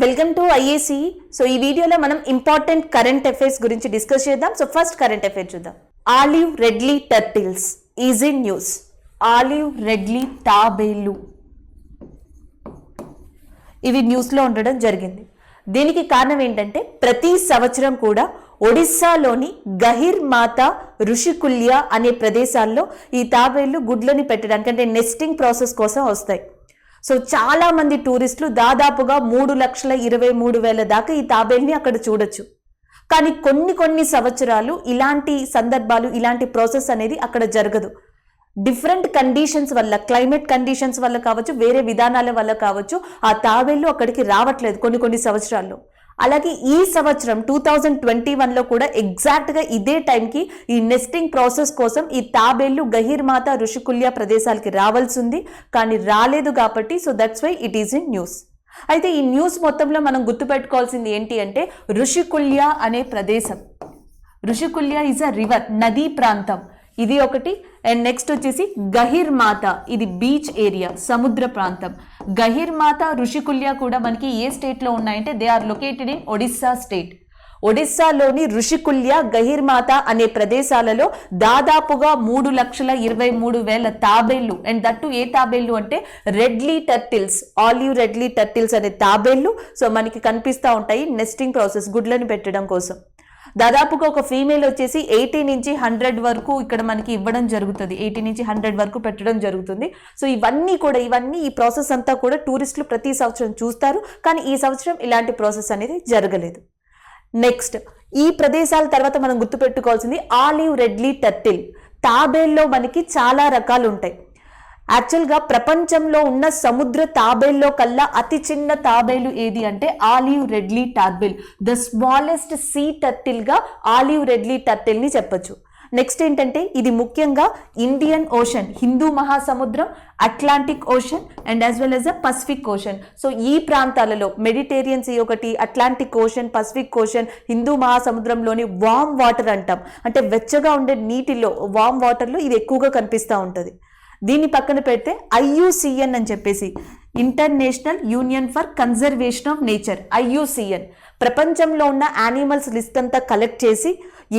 Welcome to IAC. So ఈ వీడియోలో మనం ఇంపార్టెంట్ కరెంట్ అఫైర్స్ గురించి డిస్కస్ చేద్దాం. సో ఫస్ట్ కరెంట్ అఫైర్ చూద్దాం. Olive ridley turtles is in news. Olive ridley తాబేళ్లు ఇవి న్యూస్లో ఉండడం జరిగింది. దీనికి కారణం ఏంటంటే ప్రతి సంవత్సరం కూడా ఒడిస్సాలోని గహిర్ మాతా ఋషికుల్య అనే ప్రదేశాల్లో ఈ తాబేళ్లు గుడ్లని పెట్టడానికి అంటే నెస్టింగ్ ప్రాసెస్ కోసం వస్తాయి. సో చాలా మంది టూరిస్టులు దాదాపుగా 3,23,000 దాకా ఈ తాబేల్ని అక్కడ చూడొచ్చు. కానీ కొన్ని సంవత్సరాలు ఇలాంటి సందర్భాలు ఇలాంటి ప్రాసెస్ అనేది అక్కడ జరగదు. డిఫరెంట్ కండిషన్స్ వల్ల, క్లైమేట్ కండిషన్స్ వల్ల కావచ్చు, వేరే విధానాల వల్ల కావచ్చు, ఆ తాబేళ్లు అక్కడికి రావట్లేదు కొన్ని సంవత్సరాల్లో. అలాగే ఈ సంవత్సరం 2021లో కూడా ఎగ్జాక్ట్గా ఇదే టైంకి ఈ నెస్టింగ్ ప్రాసెస్ కోసం ఈ తాబేళ్లు గహిర్ మాతా ఋషికుల్య ప్రదేశాలకి రావాల్సి ఉంది, కానీ రాలేదు కాబట్టి so that's why it is in news. అయితే ఈ న్యూస్ మొత్తంలో మనం గుర్తుపెట్టుకోవాల్సింది ఏంటి అంటే ఋషికుల్య అనే ప్రదేశం. ఋషికుల్య ఈజ్ అ రివర్, నదీ ప్రాంతం, ఇది ఒకటి. అండ్ నెక్స్ట్ వచ్చేసి గహిర్ మాతా, ఇది బీచ్ ఏరియా, సముద్ర ప్రాంతం. గహిర్ మాతా ఋషికుల్య కూడా మనకి ఏ స్టేట్లో ఉన్నాయంటే they are located in Odisha state. ఒడిస్సాలోని ఋషికుల్య, గహిర్ మాతా అనే ప్రదేశాలలో దాదాపుగా 3,23,000 తాబేళ్లు, అండ్ దట్టు ఏ తాబేళ్లు అంటే readily turtles, olive ridley turtles అనే తాబేళ్లు సో మనకి కనిపిస్తూ ఉంటాయి నెస్టింగ్ ప్రాసెస్, గుడ్లను పెట్టడం కోసం. దాదాపుగా ఒక ఫీమేల్ వచ్చేసి 80 నుంచి 100 వరకు ఇక్కడ మనకి ఇవ్వడం జరుగుతుంది. 80 నుంచి 100 వరకు పెట్టడం జరుగుతుంది. సో ఇవన్నీ ఈ ప్రాసెస్ అంతా కూడా టూరిస్టులు ప్రతి సంవత్సరం చూస్తారు, కానీ ఈ సంవత్సరం ఇలాంటి ప్రాసెస్ అనేది జరగలేదు. నెక్స్ట్ ఈ ప్రదేశాల తర్వాత మనం గుర్తుపెట్టుకోవాల్సింది ఆలివ్ రెడ్లీ టర్టిల్. తాబేల్లో మనకి చాలా రకాలు ఉంటాయి. యాక్చువల్గా ప్రపంచంలో ఉన్న సముద్ర తాబేల్లో కల్లా అతి చిన్న తాబేలు ఏది అంటే olive ridley turtle. The smallest sea turtle గా ఆలివ్ రెడ్లీ టర్టిల్ ని చెప్పొచ్చు. నెక్స్ట్ ఏంటంటే ఇది ముఖ్యంగా ఇండియన్ ఓషన్, హిందూ మహాసముద్రం, Atlantic ocean and as well as a Pacific ocean. So ఈ ప్రాంతాలలో మెడిటేరియన్ సీ ఒకటి, అట్లాంటిక్ ఓషన్, పసిఫిక్ ఓషన్, హిందూ మహాసముద్రంలోని వామ్ వాటర్ అంటాం, అంటే వెచ్చగా ఉండే నీటిలో వామ్ వాటర్లో ఇది ఎక్కువగా కనిపిస్తూ ఉంటుంది. దీన్ని పక్కన పెడితే IUCN అని చెప్పేసి international union for conservation of nature, IUCN ప్రపంచంలో ఉన్న యానిమల్స్ లిస్ట్ అంతా కలెక్ట్ చేసి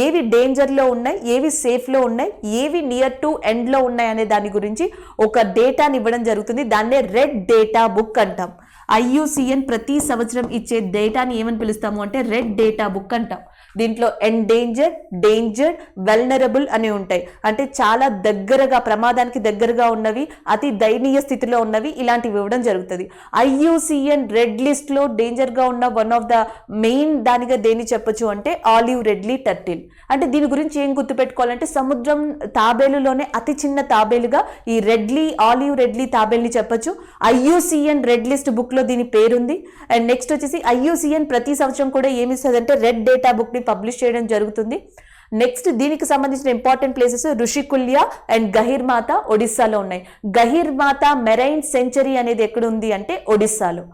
ఏవి డేంజర్లో ఉన్నాయి, ఏవి సేఫ్లో ఉన్నాయి, ఏవి నియర్ టు ఎండ్లో ఉన్నాయి అనే దాని గురించి ఒక డేటాని ఇవ్వడం జరుగుతుంది. దాన్నే రెడ్ డేటా బుక్ అంటాం. IUCN ప్రతి సంవత్సరం ఇచ్చే డేటాని ఏమని పిలుస్తాము అంటే రెడ్ డేటా బుక్ అంటాం. దీంట్లో ఎండేంజర్డ్, డేంజర్డ్, వెల్నరబుల్ అని ఉంటాయి, అంటే చాలా దగ్గరగా, ప్రమాదానికి దగ్గరగా ఉన్నవి, అతి దయనీయ స్థితిలో ఉన్నవి, ఇలాంటివి ఇవ్వడం జరుగుతుంది. IUCN రెడ్ లిస్ట్ లో డేంజర్ గా ఉన్న వన్ ఆఫ్ ద మెయిన్ దానిగా దేని చెప్పొచ్చు అంటే ఆలివ్ రెడ్లీ టర్టిల్. అంటే దీని గురించి ఏం గుర్తుపెట్టుకోవాలంటే సముద్రం తాబేలులోనే అతి చిన్న తాబేలుగా ఈ ఆలివ్ రెడ్లీ తాబేల్ని చెప్పొచ్చు. IUCN రెడ్ లిస్ట్ బుక్ లో దీని పేరుంది. అండ్ నెక్స్ట్ వచ్చేసి IUCN ప్రతి సంవత్సరం కూడా ఏమిస్తుంది అంటే రెడ్ డేటా బుక్ ని పబ్లిష్ చేయడం జరుగుతుంది. నెక్స్ట్ దీనికి సంబంధించిన ఇంపార్టెంట్ ప్లేసెస్ ఋషికుల్య అండ్ గహిర్ మాతా ఒడిస్సాలో ఉన్నాయి. గహిర్ మాతా మెరైన్ సెంచరీ అనేది ఎక్కడ ఉంది అంటే ఒడిస్సాలో.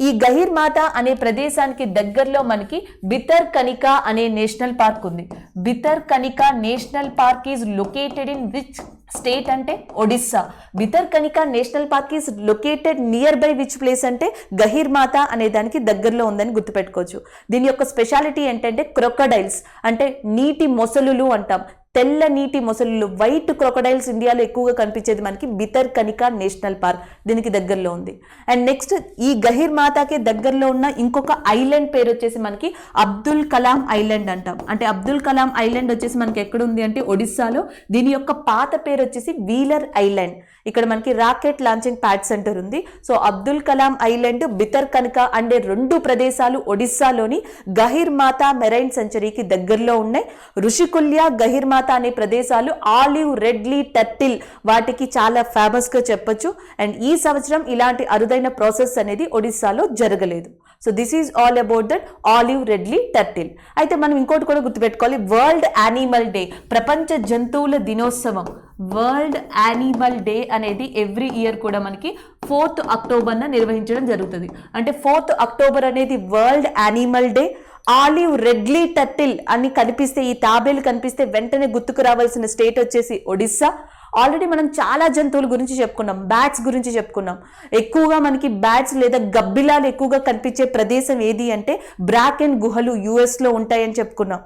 ఈ గహిర్ మాతా అనే ప్రదేశానికి దగ్గరలో మనకి భితర్కనికా అనే నేషనల్ పార్క్ ఉంది. Bhitarkanika national park is located in which state అంటే Odisha. Bhitarkanika national park is located near by which place అంటే గహిర్ మాతా అనే దానికి దగ్గరలో ఉందని గుర్తుపెట్టుకోవచ్చు. దీని యొక్క స్పెషాలిటీ ఏంటంటే క్రొకడైల్స్, అంటే నీటి మొసలులు అంటాం, తెల్ల నీటి మొసళ్ళు, వైట్ క్రొకడైల్స్ ఇండియాలో ఎక్కువగా కనిపించేది మనకి భితర్కనికా నేషనల్ పార్క్, దీనికి దగ్గరలో ఉంది. అండ్ నెక్స్ట్ ఈ గహిర్ మాతాకి దగ్గరలో ఉన్న ఇంకొక ఐలాండ్ పేరు వచ్చేసి మనకి అబ్దుల్ కలాం ఐలాండ్ అంటాం. అంటే అబ్దుల్ కలాం ఐలాండ్ వచ్చేసి మనకి ఎక్కడ ఉంది అంటే ఒడిస్సాలో. దీని యొక్క పాత పేరు వచ్చేసి వీలర్ ఐలాండ్. ఇక్కడ మనకి రాకెట్ లాంచింగ్ ప్యాడ్ సెంటర్ ఉంది. సో అబ్దుల్ కలాం ఐలాండ్, భితర్కనికా అనే 2 ప్రదేశాలు ఒడిస్సాలోని గహిర్ మాతా మెరైన్ సెంచరీకి దగ్గరలో ఉన్నాయి. ఋషికుల్య, గహిర్ మాతా అనే ప్రదేశాలు ఆలివ్ రెడ్లీ టర్టిల్ వాటికి చాలా ఫేమస్ గా చెప్పొచ్చు. అండ్ ఈ సంవత్సరం ఇలాంటి అరుదైన ప్రాసెస్ అనేది ఒడిస్సాలో జరగలేదు. So this is all about that olive ridley turtle. అయితే మనం ఇంకోటి కూడా గుర్తుపెట్టుకోవాలి, వరల్డ్ యానిమల్ డే, ప్రపంచ జంతువుల దినోత్సవం. వరల్డ్ యానిమల్ డే అనేది ఎవ్రీ ఇయర్ కూడా మనకి 4th అక్టోబర్న నిర్వహించడం జరుగుతుంది. అంటే 4th అక్టోబర్ అనేది world animal day. Olive ridley turtle అని కనిపిస్తే, ఈ తాబేలు కనిపిస్తే వెంటనే గుర్తుకు రావాల్సిన స్టేట్ వచ్చేసి ఒడిస్సా. ఆల్రెడీ మనం చాలా జంతువుల గురించి చెప్పుకున్నాం, బ్యాట్స్ గురించి చెప్పుకున్నాం. ఎక్కువగా మనకి బ్యాట్స్ లేదా గబ్బిలాలు ఎక్కువగా కనిపించే ప్రదేశం ఏది అంటే బ్రాకెన్ గుహలు యుఎస్లో ఉంటాయని చెప్పుకున్నాం.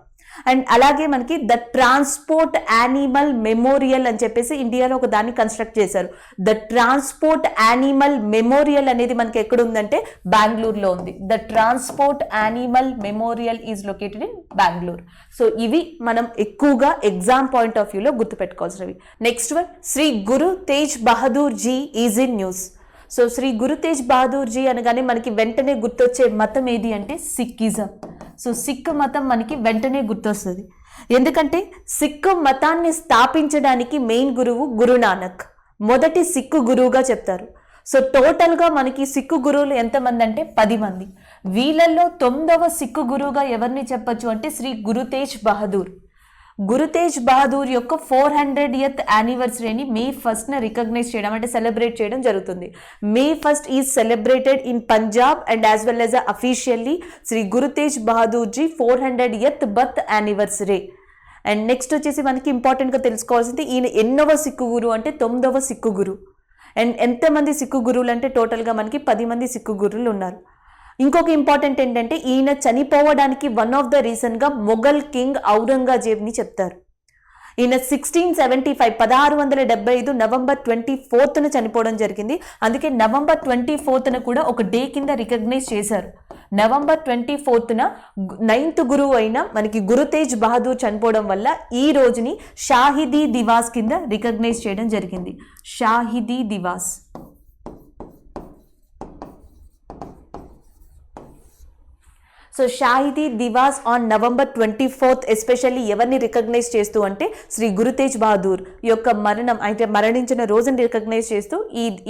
అండ్ అలాగే మనకి ద ట్రాన్స్పోర్ట్ యానిమల్ మెమోరియల్ అని చెప్పేసి ఇండియాలో ఒక దాన్ని కన్స్ట్రక్ట్ చేశారు. ద ట్రాన్స్పోర్ట్ యానిమల్ మెమోరియల్ అనేది మనకి ఎక్కడ ఉందంటే బెంగళూరులో ఉంది. The transport animal memorial is located in Bengaluru. So ఇవి మనం ఎక్కువగా ఎగ్జామ్ పాయింట్ ఆఫ్ వ్యూలో గుర్తుపెట్టుకోవాల్సినవి. Next one, Shri Guru Tegh Bahadur ji is in news. So Shri Guru Tegh Bahadur ji అనగానే మనకి వెంటనే గుర్తొచ్చే మతం ఏది అంటే సిక్కిజం. సో సిక్ మతం మనకి వెంటనే గుర్తొస్తుంది. ఎందుకంటే సిక్ మతాన్ని స్థాపించడానికి మెయిన్ గురువు గురునానక్, మొదటి సిక్కు గురువుగా చెప్తారు. సో టోటల్గా మనకి సిక్కు గురువులు ఎంతమంది అంటే 10 మంది. వీళ్ళల్లో 9వ సిక్కు గురువుగా ఎవరిని చెప్పొచ్చు అంటే శ్రీ గురు తేజ్ బహదూర్. గురు తేజ్ బహదూర్ యొక్క 400th యానివర్సరీని May 1st రికగ్నైజ్ చేయడం అంటే సెలబ్రేట్ చేయడం జరుగుతుంది. May 1st is celebrated in Punjab and as well as officially Shri Guru Tegh Bahadur ji 400th birth anniversary. And next వచ్చేసి మనకి ఇంపార్టెంట్గా తెలుసుకోవాల్సింది ఈయన ఎన్నవ సిక్కు గురువు అంటే 9వ సిక్కు గురువు. అండ్ ఎంతమంది సిక్కు గురువులు అంటే టోటల్గా మనకి 10 మంది సిక్కు గురువులు ఉన్నారు. ఇంకొక ఇంపార్టెంట్ ఏంటంటే ఈయన చనిపోవడానికి వన్ ఆఫ్ ద రీజన్గా మొఘల్ కింగ్ ఔరంగజేబ్ని చెప్తారు. ఈయన 1675 నవంబర్ 24th చనిపోవడం జరిగింది. అందుకే నవంబర్ 24th కూడా ఒక డే కింద రికగ్నైజ్ చేశారు. నవంబర్ 24th 9th గురువు అయిన మనకి గురు తేజ్ బహదూర్ చనిపోవడం వల్ల ఈ రోజుని షాహిదీ దివాస్ కింద రికగ్నైజ్ చేయడం జరిగింది. Shahidi Diwas. So Shahidi Diwas on November 24th especially ఎవరిని రికగ్నైజ్ చేస్తూ అంటే శ్రీ గురు తేజ్ బహదూర్ యొక్క మరణం అయితే మరణించిన రోజుని రికగ్నైజ్ చేస్తూ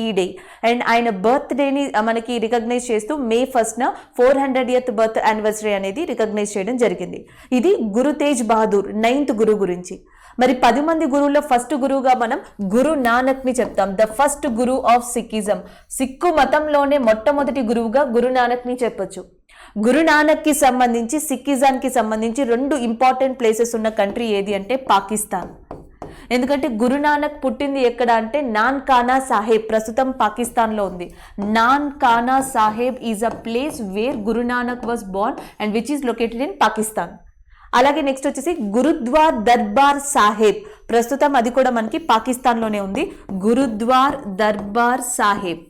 ఈ డే. అండ్ ఆయన బర్త్ డేని మనకి రికగ్నైజ్ చేస్తూ May 1st 400th birth anniversary అనేది రికగ్నైజ్ చేయడం జరిగింది. ఇది గురు తేజ్ బహదూర్ 9th గురువు గురించి. మరి 10 మంది గురువుల్లో ఫస్ట్ గురువుగా మనం గురు నానక్ని చెప్తాం. The first Guru of Sikhism. సిక్కు మతంలోనే మొట్టమొదటి గురువుగా గురు నానక్ని చెప్పొచ్చు. గురునానక్కి సంబంధించి సిక్కిజానికి సంబంధించి 2 ఇంపార్టెంట్ ప్లేసెస్ ఉన్న కంట్రీ ఏది అంటే పాకిస్తాన్. ఎందుకంటే గురునానక్ పుట్టింది ఎక్కడ అంటే నాన్కానా సాహెబ్, ప్రస్తుతం పాకిస్తాన్లో ఉంది. నాన్కానా Saheb is a place where Guru Nanak was Born and which is located in Pakistan. అలాగే నెక్స్ట్ వచ్చేసి గురుద్వార్ దర్బార్ సాహెబ్, ప్రస్తుతం అది కూడా మనకి పాకిస్తాన్లోనే ఉంది. గురుద్వార్ దర్బార్ సాహెబ్.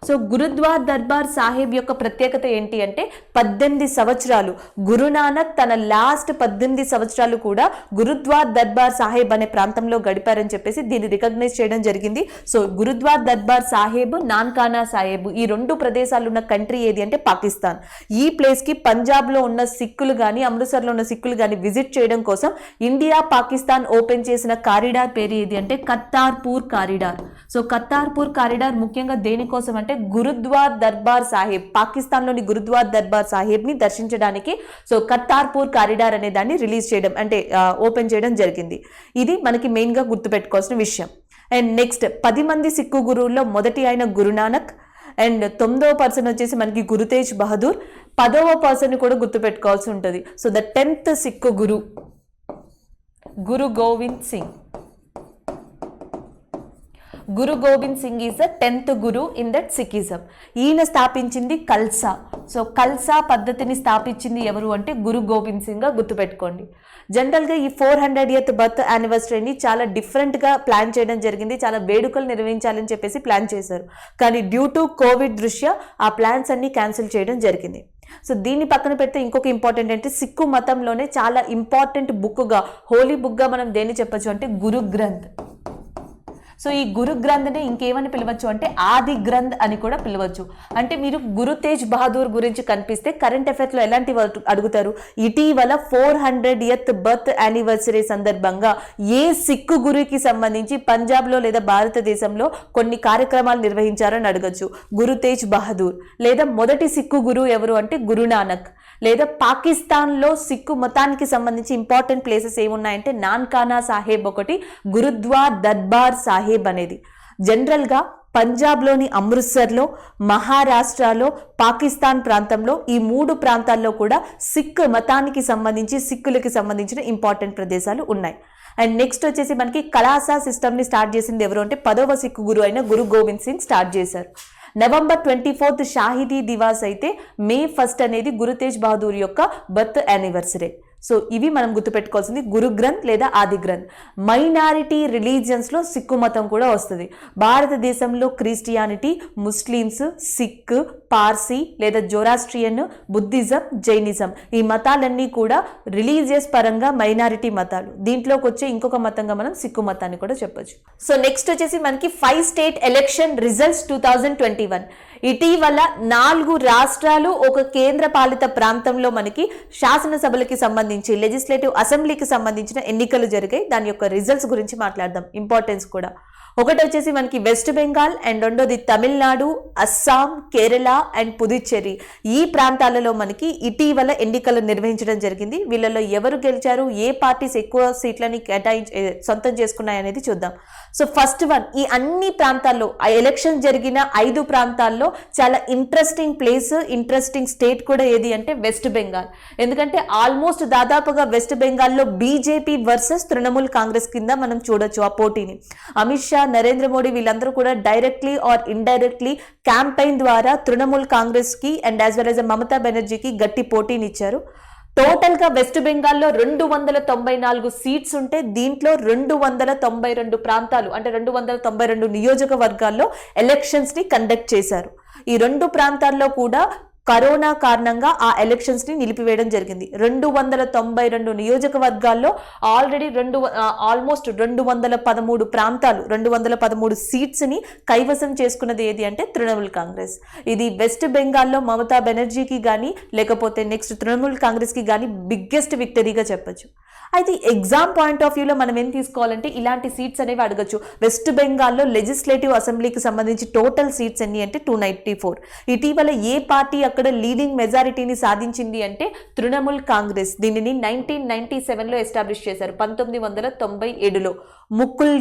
సో గురుద్వార్ దర్బార్ సాహెబ్ యొక్క ప్రత్యేకత ఏంటి అంటే 18 సంవత్సరాలు గురునానక్ తన లాస్ట్ 18 సంవత్సరాలు కూడా గురుద్వార్ దర్బార్ సాహెబ్ అనే ప్రాంతంలో గడిపారని చెప్పేసి దీన్ని రికగ్నైజ్ చేయడం జరిగింది. సో గురుద్వార్ దర్బార్ సాహెబ్, నాన్కానా సాహెబ్ ఈ 2 ప్రదేశాలు ఉన్న కంట్రీ ఏది అంటే పాకిస్తాన్. ఈ ప్లేస్కి పంజాబ్లో ఉన్న సిక్కులు కానీ అమృత్సర్లో ఉన్న సిక్కులు కానీ విజిట్ చేయడం కోసం ఇండియా పాకిస్తాన్ ఓపెన్ చేసిన కారిడార్ పేరు ఏది అంటే Kartarpur corridor. So Kartarpur corridor ముఖ్యంగా దేనికోసం అంటే గురుద్వార్ దర్బార్ సాహెబ్, పాకిస్తాన్లోని గురుద్వార్ దర్బార్ సాహెబ్ని దర్శించడానికి సో కర్తార్పూర్ కారిడార్ అనే దాన్ని రిలీజ్ చేయడం అంటే ఓపెన్ చేయడం జరిగింది. ఇది మనకి మెయిన్గా గుర్తుపెట్టుకోవాల్సిన విషయం. అండ్ నెక్స్ట్ 10 మంది సిక్కు గురువుల్లో మొదటి ఆయన గురునానక్. అండ్ 9వ పర్సన్ వచ్చేసి మనకి గురు తేజ్ బహదూర్. 10వ పర్సన్ కూడా గుర్తుపెట్టుకోవాల్సి ఉంటుంది. So the 10th Sikh Guru Guru Govind Singh. Guru Govind Singh is the 10th Guru in that Sikhism. ఈయన స్థాపించింది కల్సా. సో కల్సా పద్ధతిని స్థాపించింది ఎవరు అంటే గురు గోవింద్ సింగ్గా గుర్తుపెట్టుకోండి. జనరల్గా ఈ 400th బర్త్ యానివర్సరీని చాలా డిఫరెంట్గా ప్లాన్ చేయడం జరిగింది. చాలా వేడుకలు నిర్వహించాలని చెప్పేసి ప్లాన్ చేశారు. కానీ డ్యూ టు కోవిడ్ దృష్ట్యా ఆ ప్లాన్స్ అన్ని క్యాన్సిల్ చేయడం జరిగింది. సో దీన్ని పక్కన పెడితే ఇంకొక ఇంపార్టెంట్ అంటే సిక్కు మతంలోనే చాలా ఇంపార్టెంట్ బుక్గా, హోలీ బుక్గా మనం దేన్ని చెప్పొచ్చు అంటే గురు గ్రంథ్. సో ఈ గురు గ్రంథ్ని ఇంకేమని పిలవచ్చు అంటే ఆది గ్రంథ్ అని కూడా పిలవచ్చు. అంటే మీరు గురు తేజ్ బహదూర్ గురించి కనిపిస్తే కరెంట్ అఫైర్స్లో ఎలాంటి అడుగుతారు, ఇటీవల 400th బర్త్ యానివర్సరీ సందర్భంగా ఏ సిక్కు గురుకి సంబంధించి పంజాబ్లో లేదా భారతదేశంలో కొన్ని కార్యక్రమాలు నిర్వహించారని అడగచ్చు. గురు తేజ్ బహదూర్. లేదా మొదటి సిక్కు గురువు ఎవరు అంటే గురునానక్. లేదా పాకిస్తాన్లో సిక్కు మతానికి సంబంధించి ఇంపార్టెంట్ ప్లేసెస్ ఏమున్నాయంటే నాన్కానా సాహెబ్ ఒకటి, గురుద్వార్ దర్బార్ సాహెబ్ అనేది. జనరల్గా పంజాబ్లోని అమృత్సర్లో, మహారాష్ట్రలో, పాకిస్తాన్ ప్రాంతంలో ఈ 3 ప్రాంతాల్లో కూడా సిక్ మతానికి సంబంధించి సిక్కులకి సంబంధించిన ఇంపార్టెంట్ ప్రదేశాలు ఉన్నాయి. అండ్ నెక్స్ట్ వచ్చేసి మనకి కళాసా సిస్టమ్ని స్టార్ట్ చేసింది ఎవరు అంటే 10వ సిక్కు గురు అయిన గురు గోవింద్ సింగ్ స్టార్ట్ చేశారు. నవంబర్ 24 షాహిదీ దివాస్ అయితే మే 1 అనేది గురు తేజ్ బహదూర్ యొక్క బర్త్ యానివర్సరీ. సో ఇవి మనం గుర్తుపెట్టుకోవాల్సింది గురు గ్రంథ్ లేదా ఆది గ్రంథ్. మైనారిటీ రిలీజియన్స్లో సిక్కు మతం కూడా వస్తుంది. భారతదేశంలో క్రిస్టియానిటీ, ముస్లిమ్స్, సిక్, పార్సీ లేదా జొరాస్ట్రియన్, బుద్ధిజం, జైనిజం ఈ మతాలన్నీ కూడా రిలీజియస్ పరంగా మైనారిటీ మతాలు. దీంట్లోకి వచ్చే ఇంకొక మతంగా మనం సిక్కు మతాన్ని కూడా చెప్పొచ్చు. సో నెక్స్ట్ వచ్చేసి మనకి 5 స్టేట్ ఎలక్షన్ రిజల్ట్స్ 2021. ఇటీవల 4 రాష్ట్రాలు ఒక కేంద్ర పాలిత ప్రాంతంలో మనకి శాసనసభలకి సంబంధించి లెజిస్లేటివ్ అసెంబ్లీకి సంబంధించిన ఎన్నికలు జరిగాయి. దాని యొక్క రిజల్ట్స్ గురించి మాట్లాడదాం, ఇంపార్టెన్స్ కూడా. ఒకటి వచ్చేసి మనకి వెస్ట్ బెంగాల్ అండ్ రెండోది తమిళనాడు, అస్సాం, కేరళ అండ్ పుదుచ్చేరి. ఈ ప్రాంతాలలో మనకి ఇటీవల ఎన్నికలు నిర్వహించడం జరిగింది. వీళ్ళలో ఎవరు గెలిచారు, ఏ పార్టీస్ ఎక్కువ సీట్లని సొంతం చేసుకున్నాయి అనేది చూద్దాం. సో ఫస్ట్ వన్, ఈ అన్ని ప్రాంతాల్లో ఎలక్షన్ జరిగిన 5 ప్రాంతాల్లో చాలా ఇంట్రెస్టింగ్ ప్లేస్, ఇంట్రెస్టింగ్ స్టేట్ కూడా ఏది అంటే వెస్ట్ బెంగాల్. ఎందుకంటే ఆల్మోస్ట్ దాదాపుగా వెస్ట్ బెంగాల్లో బీజేపీ వర్సెస్ తృణమూల్ కాంగ్రెస్ కింద మనం చూడొచ్చు ఆ పోటీని. అమిత్ షా, నరేంద్ర మోడీ వీళ్ళందరూ కూడా డైరెక్ట్లీ ఆర్ ఇండైరెక్ట్లీ క్యాంపెయిన్ ద్వారా తృణమూల్ కాంగ్రెస్ కి and as well as Mamata బెనర్జీకి గట్టి పోటీనిచ్చారు. టోటల్ గా వెస్ట్ బెంగాల్లో 294 సీట్స్ ఉంటే దీంట్లో 292 ప్రాంతాలు అంటే 292 నియోజకవర్గాల్లో ఎలక్షన్స్ ని కండక్ట్ చేశారు. ఈ 2 ప్రాంతాల్లో కూడా కరోనా కారణంగా ఆ ఎలక్షన్స్ ని నిలిపివేయడం జరిగింది. 292 నియోజకవర్గాల్లో ఆల్రెడీ ఆల్మోస్ట్ 213 ప్రాంతాలు 213 సీట్స్ ని కైవసం చేసుకున్నది ఏది అంటే తృణమూల్ కాంగ్రెస్. ఇది వెస్ట్ బెంగాల్లో మమతా బెనర్జీకి కానీ లేకపోతే నెక్స్ట్ తృణమూల్ కాంగ్రెస్ కి కానీ బిగ్గెస్ట్ విక్టరీగా చెప్పొచ్చు. అయితే ఎగ్జామ్ పాయింట్ ఆఫ్ వ్యూలో మనం ఏం తీసుకోవాలంటే ఇలాంటి సీట్స్ అనేవి అడగచ్చు. వెస్ట్ బెంగాల్లో లెజిస్లేటివ్ అసెంబ్లీకి సంబంధించి టోటల్ సీట్స్ ఎన్ని అంటే 294. ఇటీవల ఏ పార్టీ అక్కడ లీడింగ్ మెజారిటీని సాధించింది అంటే తృణమూల్ కాంగ్రెస్. దీనిని 1997లో ఎస్టాబ్లిష్ చేశారు, 1997లో. ముకుల్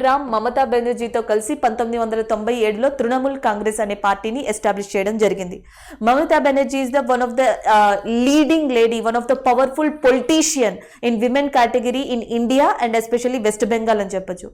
రామ్ మమతా బెనర్జీతో కలిసి 1997లో తృణమూల్ కాంగ్రెస్ అనే పార్టీని ఎస్టాబ్లిష్ చేయడం జరిగింది. Mamata Banerjee is the one of the leading lady, one of the powerful politician in women category in India and especially west Bengal అని చెప్పొచ్చు.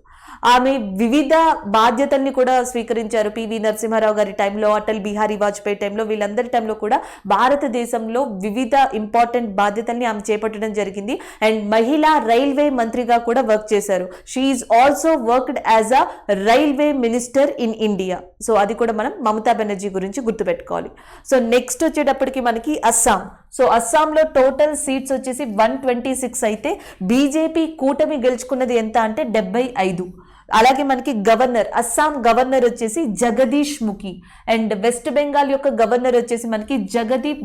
ఆమె వివిధ బాధ్యతల్ని కూడా స్వీకరించారు. పివి నరసింహారావు గారి టైంలో, అటల్ బిహారీ వాజ్పేయి టైంలో, వీళ్ళందరి టైంలో కూడా భారతదేశంలో వివిధ ఇంపార్టెంట్ బాధ్యతల్ని ఆమె చేపట్టడం జరిగింది. అండ్ మహిళా రైల్వే మంత్రిగా కూడా వర్క్ చేశారు. She is also worked as a railway minister in India. So అది కూడా మనం మమతా బెనర్జీ గురించి గుర్తుపెట్టుకోవాలి. సో నెక్స్ట్ వచ్చేటప్పటికి మనకి అస్సాం. సో అస్సాంలో టోటల్ సీట్స్ వచ్చేసి 126 అయితే బీజేపీ కూటమి గెలుచుకున్నది ఎంత అంటే 75. అలాగే మనకి గవర్నర్, అస్సాం గవర్నర్ వచ్చేసి జగదీష్ ముఖి అండ్ వెస్ట్ బెంగాల్ యొక్క గవర్నర్ వచ్చేసి మనకి Jagdeep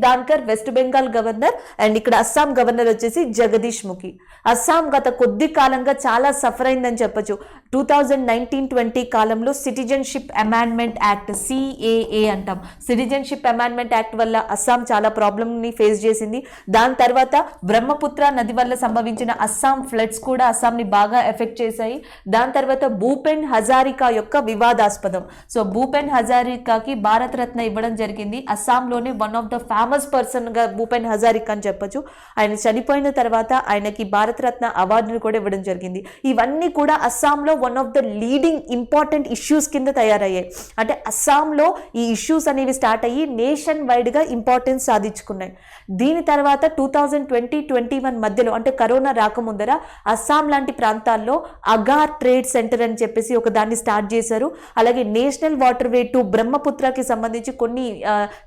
Dhankhar west Bengal governor and ఇక్కడ అస్సాం గవర్నర్ వచ్చేసి జగదీష్ ముఖి. అస్సాం గత కొద్ది కాలంగా చాలా సఫర్ అయిందని చెప్పొచ్చు. 2019-20 కాలంలో సిటిజన్షిప్ అమెండ్మెంట్ యాక్ట్ CAA అంటాం. సిటిజన్షిప్ అమెండ్మెంట్ యాక్ట్ వల్ల అస్సాం చాలా ప్రాబ్లమ్ని ఫేస్ చేసింది. దాని తర్వాత బ్రహ్మపుత్ర నది వల్ల సంభవించిన అస్సాం ఫ్లడ్స్ కూడా అస్సాంని బాగా ఎఫెక్ట్ చేశాయి. దాని తర్వాత భూపెన్ హజారికా యొక్క వివాదాస్పదం. సో భూపెన్ హజారికాకి భారత రత్న ఇవ్వడం జరిగింది. అస్సాంలోనే one of the famous person గా భూపెన్ హజారికా అని చెప్పొచ్చు. ఆయన చనిపోయిన తర్వాత ఆయనకి భారత రత్న అవార్డును కూడా ఇవ్వడం జరిగింది. ఇవన్నీ కూడా అస్సాంలో one of the leading important issues కింద తయారయ్యాయి. అంటే అస్సాంలో ఈ ఇష్యూస్ అనేవి స్టార్ట్ అయ్యి నేషన్ వైడ్ గా ఇంపార్టెన్స్ సాధించుకున్నాయి. దీని తర్వాత 2020-21 మధ్యలో అంటే కరోనా రాకముందర అస్సాం లాంటి ప్రాంతాల్లో అగార్ ట్రేడ్ సెంటర్ అని చెప్పేసి ఒక దాన్ని స్టార్ట్ చేశారు. అలాగే నేషనల్ వాటర్ వే టు బ్రహ్మపుత్రకి సంబంధించి కొన్ని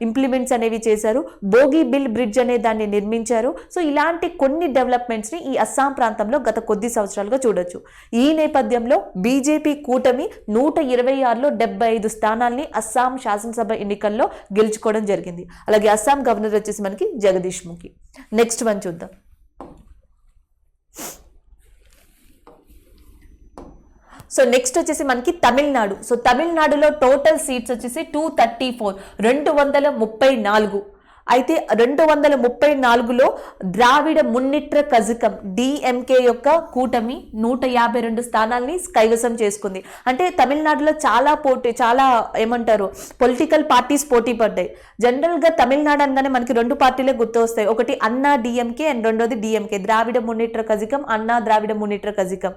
ఇంప్లిమెంట్స్ అనేవి చేశారు. బోగి బిల్ బ్రిడ్జ్ అనే దాన్ని నిర్మించారు. సో ఇలాంటి కొన్ని డెవలప్మెంట్స్ ని ఈ అస్సాం ప్రాంతంలో గత కొద్ది సంవత్సరాలుగా చూడొచ్చు. ఈ నేపథ్యంలో బీజేపీ కూటమి 126లో 75 స్థానాల్ని అస్సాం శాసనసభ ఎన్నికల్లో గెలుచుకోవడం జరిగింది. అలాగే అస్సాం గవర్నర్ వచ్చేసి మనకి జగదీష్ ముఖి. నెక్స్ట్ వన్ చూద్దాం. సో నెక్స్ట్ వచ్చేసి మనకి తమిళనాడు. సో తమిళనాడులో టోటల్ సీట్స్ వచ్చేసి 234. అయితే 234లో ద్రావిడ మున్నిట్ర కజకం డిఎంకే యొక్క కూటమి 152 స్థానాల్ని కైవసం చేసుకుంది. అంటే తమిళనాడులో చాలా ఏమంటారు పొలిటికల్ పార్టీస్ పోటీ పడ్డాయి. జనరల్గా తమిళనాడు అనగానే మనకి 2 పార్టీలే గుర్తు వస్తాయి. ఒకటి అన్నా డిఎంకే అండ్ రెండోది డిఎంకే, ద్రావిడ మున్నిట్ర కజకం, అన్నా ద్రావిడ మున్నిట్ర కజకం.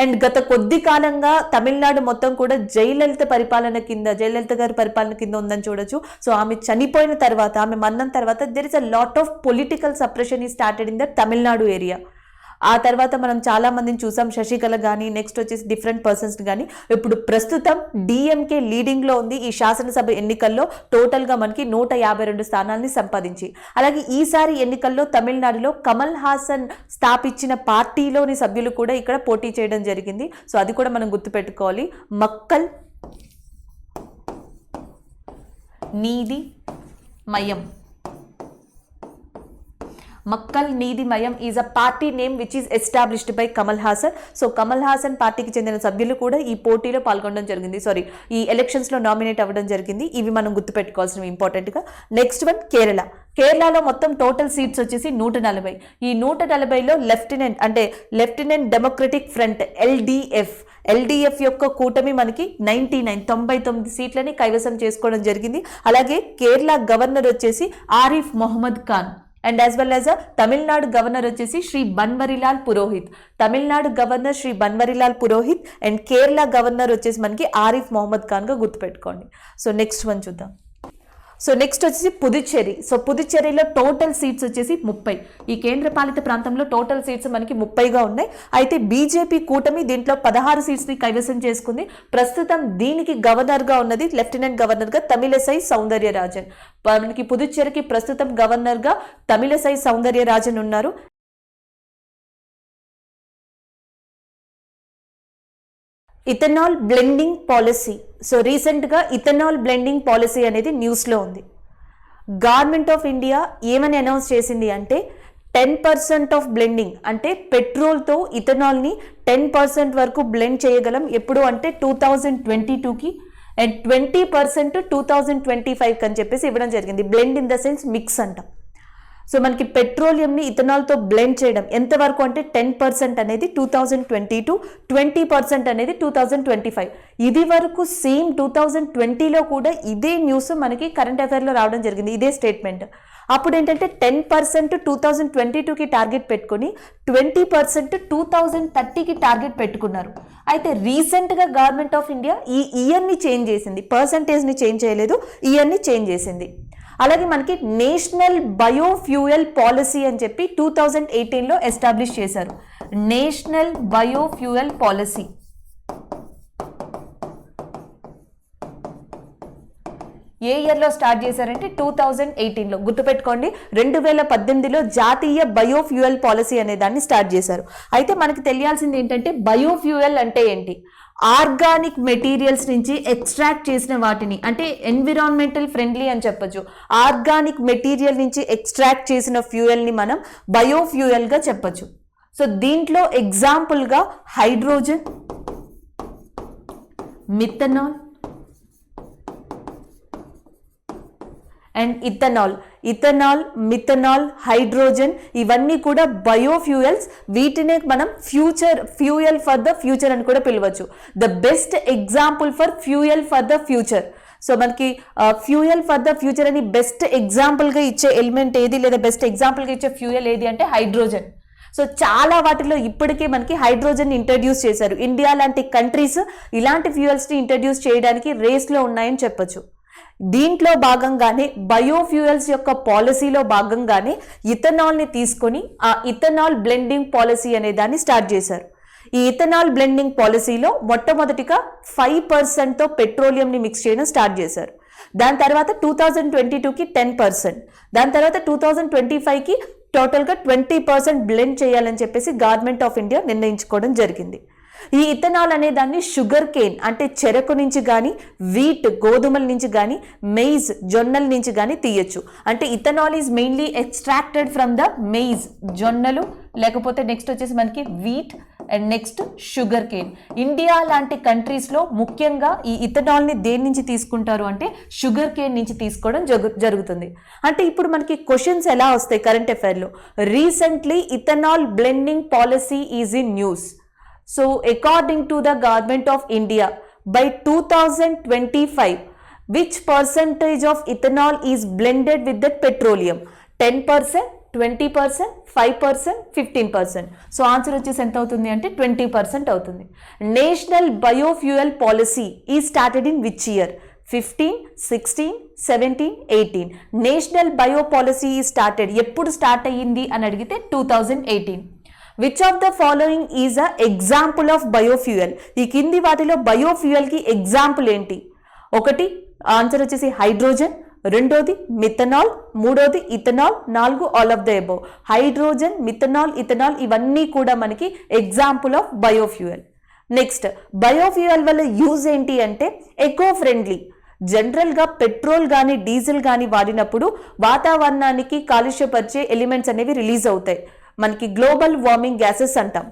అండ్ గత కొద్ది కాలంగా తమిళనాడు మొత్తం కూడా జయలలిత గారి పరిపాలన కింద ఉందని చూడొచ్చు. సో ఆమె చనిపోయిన తర్వాత, ఆమె మరణం తర్వాత there is a lot of political suppression ఈ started in the Tamil Nadu area. ఆ తర్వాత మనం చాలా మందిని చూసాం, శశికళ కానీ, నెక్స్ట్ వచ్చేసి డిఫరెంట్ పర్సన్స్ కానీ. ఇప్పుడు ప్రస్తుతం డిఎంకే లీడింగ్లో ఉంది ఈ శాసనసభ ఎన్నికల్లో, టోటల్గా మనకి 152 స్థానాల్ని సంపాదించి. అలాగే ఈసారి ఎన్నికల్లో తమిళనాడులో కమల్ హాసన్ స్థాపించిన పార్టీలోని సభ్యులు కూడా ఇక్కడ పోటీ చేయడం జరిగింది. సో అది కూడా మనం గుర్తుపెట్టుకోవాలి. Makkal Needhi Maiam is a party name which is established by Kamal Haasan. So Kamal Haasan పార్టీకి చెందిన సభ్యులు కూడా ఈ పోటీలో పాల్గొనడం జరిగింది, ఈ ఎలక్షన్స్లో నామినేట్ అవ్వడం జరిగింది. ఇవి మనం గుర్తుపెట్టుకోవాల్సినవి ఇంపార్టెంట్గా. నెక్స్ట్ వన్ కేరళలో మొత్తం టోటల్ సీట్స్ వచ్చేసి 140. ఈ 140లో లెఫ్టినెంట్ డెమోక్రటిక్ ఫ్రంట్ ఎల్డిఎఫ్ యొక్క కూటమి మనకి 99 సీట్లని కైవసం చేసుకోవడం జరిగింది. అలాగే కేరళ గవర్నర్ వచ్చేసి Arif Mohammad Khan and as well as Tamil Nadu governor వచ్చేసి శ్రీ బన్వరిలాల్ పురోహిత్ అండ్ కేరళ గవర్నర్ వచ్చేసి మనకి ఆరిఫ్ మొహమ్మద్ ఖాన్గా గుర్తుపెట్టుకోండి. సో నెక్స్ట్ వన్ చూద్దాం. సో నెక్స్ట్ వచ్చేసి పుదుచ్చేరి. సో పుదుచ్చేరిలో టోటల్ సీట్స్ వచ్చేసి 30. ఈ కేంద్రపాలిత ప్రాంతంలో టోటల్ సీట్స్ మనకి 30గా ఉన్నాయి. అయితే బీజేపీ కూటమి దీంట్లో 16 సీట్స్ని కైవసం చేసుకుంది. ప్రస్తుతం దీనికి గవర్నర్గా ఉన్నది లెఫ్టినెంట్ గవర్నర్గా తమిళసై సౌందర్యరాజన్. మనకి పుదుచ్చేరికి ప్రస్తుతం గవర్నర్గా తమిళసై సౌందర్యరాజన్ ఉన్నారు. Ethanol blending policy. సో రీసెంట్గా ఇథనాల్ బ్లెండింగ్ పాలసీ అనేది న్యూస్లో ఉంది. గవర్నమెంట్ ఆఫ్ ఇండియా ఏమని అనౌన్స్ చేసింది అంటే 10% ఆఫ్ బ్లెండింగ్, అంటే పెట్రోల్తో ఇథనాల్ని 10% వరకు బ్లెండ్ చేయగలం. ఎప్పుడు అంటే 2022కి అండ్ 20% 2025 అని చెప్పేసి ఇవ్వడం జరిగింది. Blend in the sense mix అంటాం. సో మనకి పెట్రోలియంని ఇథనాల్తో బ్లెండ్ చేయడం ఎంతవరకు అంటే 10% అనేది 2022, 20% అనేది 2025. ఇది వరకు సేమ్ 2020లో కూడా ఇదే న్యూస్ మనకి కరెంట్ అఫైర్లో రావడం జరిగింది, ఇదే స్టేట్మెంట్. అప్పుడు ఏంటంటే 10% 2022కి టార్గెట్ పెట్టుకొని 20% 2030కి టార్గెట్ పెట్టుకున్నారు. అయితే రీసెంట్గా గవర్నమెంట్ ఆఫ్ ఇండియా ఈ ఇయర్ని చేంజ్ చేసింది, పర్సంటేజ్ని చేంజ్ చేయలేదు, ఇయర్ని చేంజ్ చేసింది. అలాగే మనకి నేషనల్ బయోఫ్యూయల్ పాలసీ అని చెప్పి 2018లో ఎస్టాబ్లిష్ చేశారు. నేషనల్ బయోఫ్యూయల్ పాలసీ ఏ ఇయర్లో స్టార్ట్ చేశారంటే 2018లో. గుర్తుపెట్టుకోండి, 2018లో జాతీయ బయోఫ్యూయల్ పాలసీ అనే దాన్ని స్టార్ట్ చేశారు. అయితే మనకి తెలియాల్సింది ఏంటంటే బయోఫ్యూయల్ అంటే ఏంటి? ఆర్గానిక్ మెటీరియల్స్ నుంచి ఎక్స్ట్రాక్ట్ చేసిన వాటిని, అంటే ఎన్విరాన్మెంటల్ ఫ్రెండ్లీ అని చెప్పొచ్చు. ఆర్గానిక్ మెటీరియల్ నుంచి ఎక్స్ట్రాక్ట్ చేసిన ఫ్యూయల్ని మనం బయోఫ్యూయల్గా చెప్పొచ్చు. సో దీంట్లో ఎగ్జాంపుల్గా hydrogen, methanol and ethanol, methanol, hydrogen ఇవన్నీ కూడా బయోఫ్యూయల్స్. వీటినే మనం ఫ్యూయల్ ఫర్ ద ఫ్యూచర్ అని కూడా పిలవచ్చు. The best example for fuel for the future. So మనకి ఫ్యూయల్ ఫర్ ద ఫ్యూచర్ అని బెస్ట్ ఎగ్జాంపుల్గా ఇచ్చే ఎలిమెంట్ ఏది, లేదా బెస్ట్ ఎగ్జాంపుల్గా ఇచ్చే ఫ్యూయల్ ఏది అంటే హైడ్రోజన్. సో చాలా వాటిలో ఇప్పటికే మనకి హైడ్రోజన్ ఇంట్రడ్యూస్ చేశారు. ఇండియా లాంటి కంట్రీస్ ఇలాంటి ఫ్యూయల్స్ని ఇంట్రడ్యూస్ చేయడానికి రేస్లో ఉన్నాయని చెప్పొచ్చు. దీంట్లో భాగంగానే బయోఫ్యూయల్స్ యొక్క పాలసీలో భాగంగానే ఇథనాల్ని తీసుకొని ఆ ఇథనాల్ బ్లెండింగ్ పాలసీ అనే దాన్ని స్టార్ట్ చేశారు. ఈ ఇథనాల్ బ్లెండింగ్ పాలసీలో మొట్టమొదటిగా 5%తో పెట్రోలియంని మిక్స్ చేయడం స్టార్ట్ చేశారు. దాని తర్వాత 2022కి 10%, దాని తర్వాత 2025కి టోటల్గా 20% బ్లెండ్ చేయాలని చెప్పేసి గవర్నమెంట్ ఆఫ్ ఇండియా నిర్ణయించుకోవడం జరిగింది. ఈ ఇథనాల్ అనే దాన్ని షుగర్ కేన్ అంటే చెరకు నుంచి కానీ, వీట్ గోధుమల నుంచి కానీ, మెయిజ్ జొన్నల నుంచి కానీ తీయచ్చు. అంటే ethanol is mainly extracted from the maize జొన్నలు, లేకపోతే నెక్స్ట్ వచ్చేసి మనకి wheat and next sugar cane. India లాంటి కంట్రీస్లో ముఖ్యంగా ఈ ఇథనాల్ని దేని నుంచి తీసుకుంటారు అంటే షుగర్ కేన్ నుంచి తీసుకోవడం జరుగుతుంది. అంటే ఇప్పుడు మనకి క్వశ్చన్స్ ఎలా వస్తాయి కరెంట్ అఫైర్లో, recently ethanol blending policy is in news. So according to the government of India by 2025 which percentage of ethanol is blended with the petroleum? 10%, 20%, 5%, 15%. So answer వచ్చేసి ఎంత అవుతుంది అంటే 20% అవుతుంది. నేషనల్ బయోఫ్యూయల్ పాలసీ ఈ started in which year? 15, 16, 17, 18. National bio policy ఈ started ఎప్పుడు start అయ్యింది అని అడిగితే 2018. Which of the following is a example of biofuel? ఈ కింది వాటిలో బయోఫ్యూయల్కి ఎగ్జాంపుల్ ఏంటి? ఒకటి ఆన్సర్ వచ్చేసి హైడ్రోజన్, రెండోది మిథనాల్, మూడోది ethanol, 4 all of the above. Hydrogen, methanol, ethanol ఇవన్నీ కూడా మనకి example of biofuel. Next biofuel వల్ల యూజ్ ఏంటి అంటే ఎకో ఫ్రెండ్లీ. జనరల్గా పెట్రోల్ కానీ డీజిల్ కానీ వాడినప్పుడు వాతావరణానికి కాలుష్యపరిచే ఎలిమెంట్స్ అనేవి రిలీజ్ అవుతాయి. మనకి గ్లోబల్ వార్మింగ్ గ్యాసెస్ అంటాం.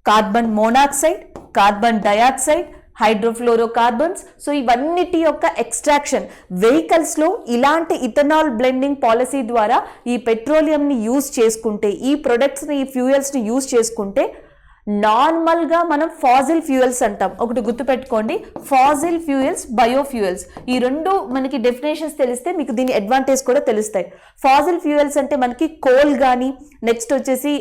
Carbon monoxide, carbon dioxide, హైడ్రోఫ్లోరోకార్బన్స్. So ఇవన్నిటి యొక్క ఎక్స్ట్రాక్షన్ వెహికల్స్లో ఇలాంటి ఇథనాల్ బ్లెండింగ్ పాలసీ ద్వారా ఈ పెట్రోలియంని యూజ్ చేసుకుంటే, ఈ ప్రొడక్ట్స్ని, ఈ ఫ్యూయల్స్ని యూజ్ చేసుకుంటే నార్మల్గా మనం ఫాజిల్ ఫ్యూయల్స్ అంటాం. ఒకటి గుర్తుపెట్టుకోండి, ఫాజిల్ ఫ్యూయల్స్, బయోఫ్యూయల్స్. ఈ రెండు మనకి డెఫినేషన్స్ తెలిస్తే మీకు దీని అడ్వాంటేజ్ కూడా తెలుస్తాయి. ఫాజిల్ ఫ్యూయల్స్ అంటే మనకి కోల్ కానీ, నెక్స్ట్ వచ్చేసి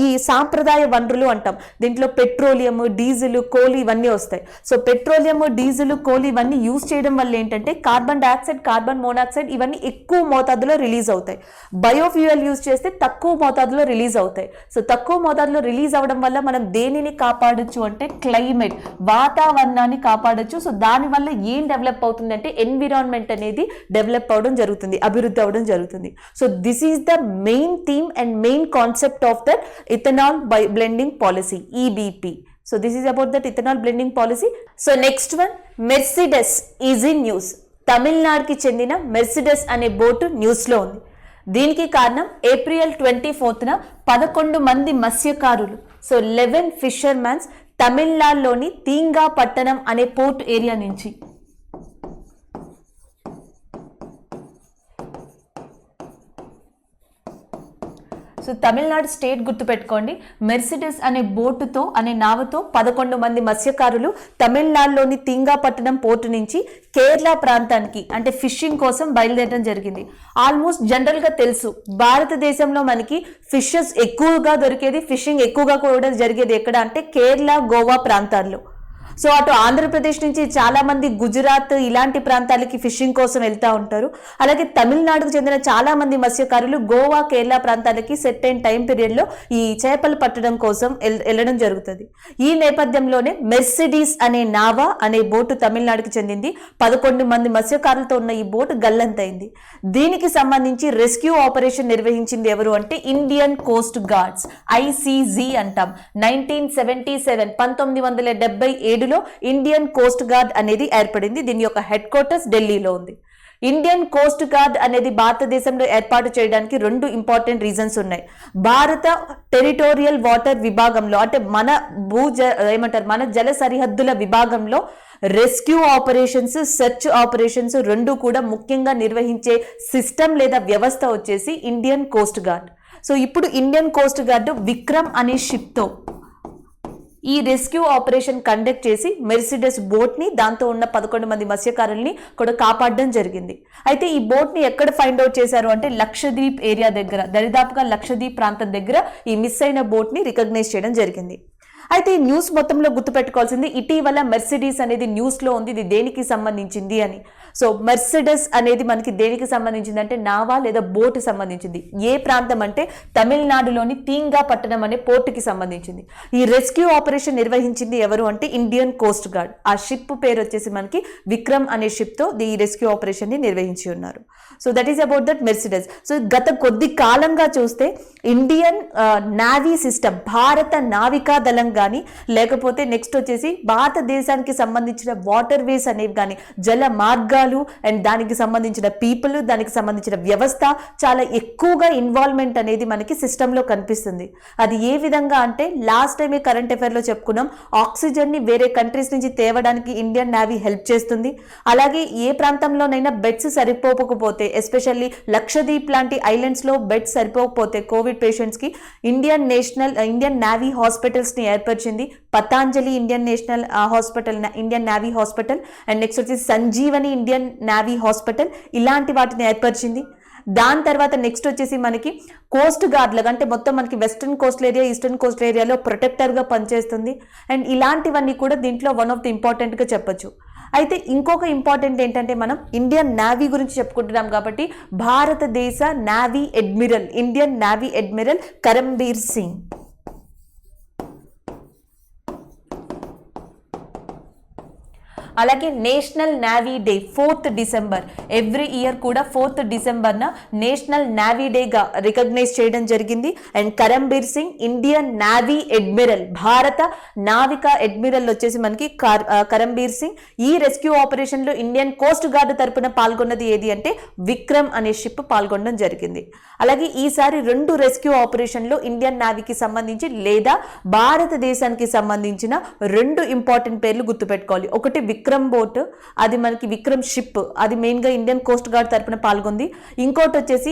ఈ సాంప్రదాయ వనరులు అంటాం. దీంట్లో పెట్రోలియం, డీజిల్, కోల్ ఇవన్నీ వస్తాయి. సో పెట్రోలియం, డీజిల్, కోల్ ఇవన్నీ యూజ్ చేయడం వల్ల ఏంటంటే కార్బన్ డయాక్సైడ్, కార్బన్ మోనాక్సైడ్ ఇవన్నీ ఎక్కువ మోతాదులో రిలీజ్ అవుతాయి. బయోఫ్యూయల్ యూజ్ చేస్తే తక్కువ మోతాదులో రిలీజ్ అవుతాయి. సో తక్కువ మోతాదులో రిలీజ్ అవ్వడం వల్ల మనం దేనిని కాపాడొచ్చు అంటే క్లైమేట్, వాతావరణాన్ని కాపాడొచ్చు. సో దానివల్ల ఏం డెవలప్ అవుతుంది అంటే ఎన్విరాన్మెంట్ అనేది డెవలప్ అవడం జరుగుతుంది, అభివృద్ధి అవడం జరుగుతుంది. So this is the main theme and main concept of that ethanol blending policy, EBP. So this is about that ethanol blending policy. So next one, Mercedes is in news. తమిళనాడుకి చెందిన Mercedes అనే boat న్యూస్లో ఉంది. దీనికి కారణం April 24న 11 మంది మత్స్యకారులు, so 11 fishermens తమిళనాడులోని తీంగా పట్టణం అనే పోర్ట్ ఏరియా నుంచి సో తమిళనాడు స్టేట్ గుర్తుపెట్టుకోండి. మెర్సిడెస్ అనే బోటుతో, అనే నావతో 11 మంది మత్స్యకారులు తమిళనాడులోని తీంగాపట్టణం పోర్టు నుంచి కేరళ ప్రాంతానికి అంటే ఫిషింగ్ కోసం బయలుదేరడం జరిగింది. ఆల్మోస్ట్ జనరల్గా తెలుసు, భారతదేశంలో మనకి ఫిషెస్ ఎక్కువగా దొరికేది, ఫిషింగ్ ఎక్కువగా కూడా జరిగేది ఎక్కడ అంటే కేరళ, గోవా ప్రాంతాల్లో. సో అటు ఆంధ్రప్రదేశ్ నుంచి చాలా మంది గుజరాత్ ఇలాంటి ప్రాంతాలకి ఫిషింగ్ కోసం వెళ్తూ ఉంటారు. అలాగే తమిళనాడుకు చెందిన చాలా మంది మత్స్యకారులు గోవా, కేరళ ప్రాంతాలకి సెట్ అయిన టైం పీరియడ్లో ఈ చేపలు పట్టడం కోసం వెళ్ళడం జరుగుతుంది. ఈ నేపథ్యంలోనే మెర్సిడీస్ అనే నావా అనే బోటు తమిళనాడుకు చెందింది. 11 మంది మత్స్యకారులతో ఉన్న ఈ బోటు గల్లంతైంది. దీనికి సంబంధించి రెస్క్యూ ఆపరేషన్ నిర్వహించింది ఎవరు అంటే ఇండియన్ కోస్ట్ గార్డ్స్, ఐసీజీ అంటాం. 1977 ఇండియన్ కోస్ట్ గార్డ్ అనేది ఏర్పడింది. దీని యొక్క హెడ్ క్వార్టర్స్ ఢిల్లీలో ఉంది. ఇండియన్ కోస్ట్ గార్డ్ అనేది భారతదేశంలో ఏర్పాటు చేయడానికి 2 ఇంపార్టెంట్ రీజన్స్ ఉన్నాయి. భారత టెరిటోరియల్ వాటర్ విభాగంలో అంటే మన జల సరిహద్దుల విభాగంలో రెస్క్యూ ఆపరేషన్స్, సెర్చ్ ఆపరేషన్స్ 2 కూడా ముఖ్యంగా నిర్వహించే సిస్టమ్ లేదా వ్యవస్థ వచ్చేసి ఇండియన్ కోస్ట్ గార్డ్. సో ఇప్పుడు ఇండియన్ కోస్ట్ గార్డ్ విక్రమ్ అనే షిప్తో ఈ రెస్క్యూ ఆపరేషన్ కండక్ట్ చేసి మెర్సిడెస్ బోట్ని, దాంతో ఉన్న 11 మంది మత్స్యకారుల్ని కూడా కాపాడడం జరిగింది. అయితే ఈ బోట్ని ఎక్కడ ఫైండ్ అవుట్ చేశారు అంటే లక్షద్వీప్ ఏరియా దగ్గర, దరిదాపుగా లక్షద్వీప్ ప్రాంతం దగ్గర ఈ మిస్ అయిన బోట్ని రికగ్నైజ్ చేయడం జరిగింది. అయితే ఈ న్యూస్ మొత్తంలో గుర్తుపెట్టుకోవాల్సింది, ఇటీవల మెర్సిడీస్ అనేది న్యూస్లో ఉంది. ఇది దేనికి సంబంధించింది అని. సో మెర్సిడెస్ అనేది మనకి దేనికి సంబంధించింది అంటే నావా లేదా బోటు సంబంధించింది. ఏ ప్రాంతం అంటే తమిళనాడులోని తీంగా పట్టణం అనే పోర్టుకి సంబంధించింది. ఈ రెస్క్యూ ఆపరేషన్ నిర్వహించింది ఎవరు అంటే ఇండియన్ కోస్ట్ గార్డ్. ఆ షిప్ పేరు వచ్చేసి మనకి విక్రమ్ అనే షిప్తో ఈ రెస్క్యూ ఆపరేషన్ని నిర్వహించి ఉన్నారు. So that is about that Mercedes. So గత కొద్ది కాలంగా చూస్తే ఇండియన్ నావీ సిస్టమ్, భారత నావికా దళం కానీ లేకపోతే నెక్స్ట్ వచ్చేసి భారతదేశానికి సంబంధించిన వాటర్ వేస్ అనేవి కానీ జల మార్గాలు అండ్ దానికి సంబంధించిన పీపుల్, దానికి సంబంధించిన వ్యవస్థ చాలా ఎక్కువగా ఇన్వాల్వ్మెంట్ అనేది మనకి సిస్టంలో కనిపిస్తుంది. అది ఏ విధంగా అంటే లాస్ట్ టైమే కరెంట్ అఫైర్లో చెప్పుకున్నాం, ఆక్సిజన్ని వేరే కంట్రీస్ నుంచి తేవడానికి ఇండియన్ నేవీ హెల్ప్ చేస్తుంది. అలాగే ఏ ప్రాంతంలోనైనా బెడ్స్ సరిపోకపోతే, ఎస్పెషల్లీ లక్షద్వీప్ లాంటి ఐలాండ్స్లో బెడ్స్ సరిపోకపోతే కోవిడ్ పేషెంట్స్కి ఇండియన్ నేవీ హాస్పిటల్స్ని ఏర్పరిచింది. Patanjali Indian national hospital, Indian navy hospital and next వచ్చేసి సంజీవని ఇండియన్ నేవీ హాస్పిటల్, ఇలాంటి వాటిని ఏర్పరిచింది. దాని తర్వాత నెక్స్ట్ వచ్చేసి మనకి కోస్ట్ గార్డ్లుగా అంటే మొత్తం మనకి western coastal area, eastern coastal ఏరియాలో ప్రొటెక్టర్గా పనిచేస్తుంది. అండ్ ఇలాంటివన్నీ కూడా దీంట్లో వన్ ఆఫ్ ది ఇంపార్టెంట్గా చెప్పొచ్చు. అయితే ఇంకొక ఇంపార్టెంట్ ఏంటంటే మనం ఇండియన్ నేవీ గురించి చెప్పుకుంటున్నాం కాబట్టి భారతదేశ navy admiral, Indian navy admiral Karambir Singh. అలాగే national navy day 4th December, every year కూడా 4th డిసెంబర్న నేషనల్ నేవీ డేగా రికగ్నైజ్ చేయడం జరిగింది. And Karambir Singh Indian navy admiral, భారత నావికా అడ్మిరల్ వచ్చేసి మనకి కరంబీర్ సింగ్. ఈ రెస్క్యూ ఆపరేషన్లో ఇండియన్ కోస్ట్ గార్డ్ తరపున పాల్గొన్నది ఏది అంటే విక్రమ్ అనే షిప్ పాల్గొనడం జరిగింది. అలాగే ఈసారి 2 రెస్క్యూ ఆపరేషన్లో ఇండియన్ నేవీకి సంబంధించి లేదా భారతదేశానికి సంబంధించిన 2 ఇంపార్టెంట్ పేర్లు గుర్తుపెట్టుకోవాలి. ఒకటి విక్రమ్ బోట్, అది మనకి విక్రమ్ షిప్, అది మెయిన్గా ఇండియన్ కోస్ట్ గార్డ్ తరపున పాల్గొంది. ఇంకోటి వచ్చేసి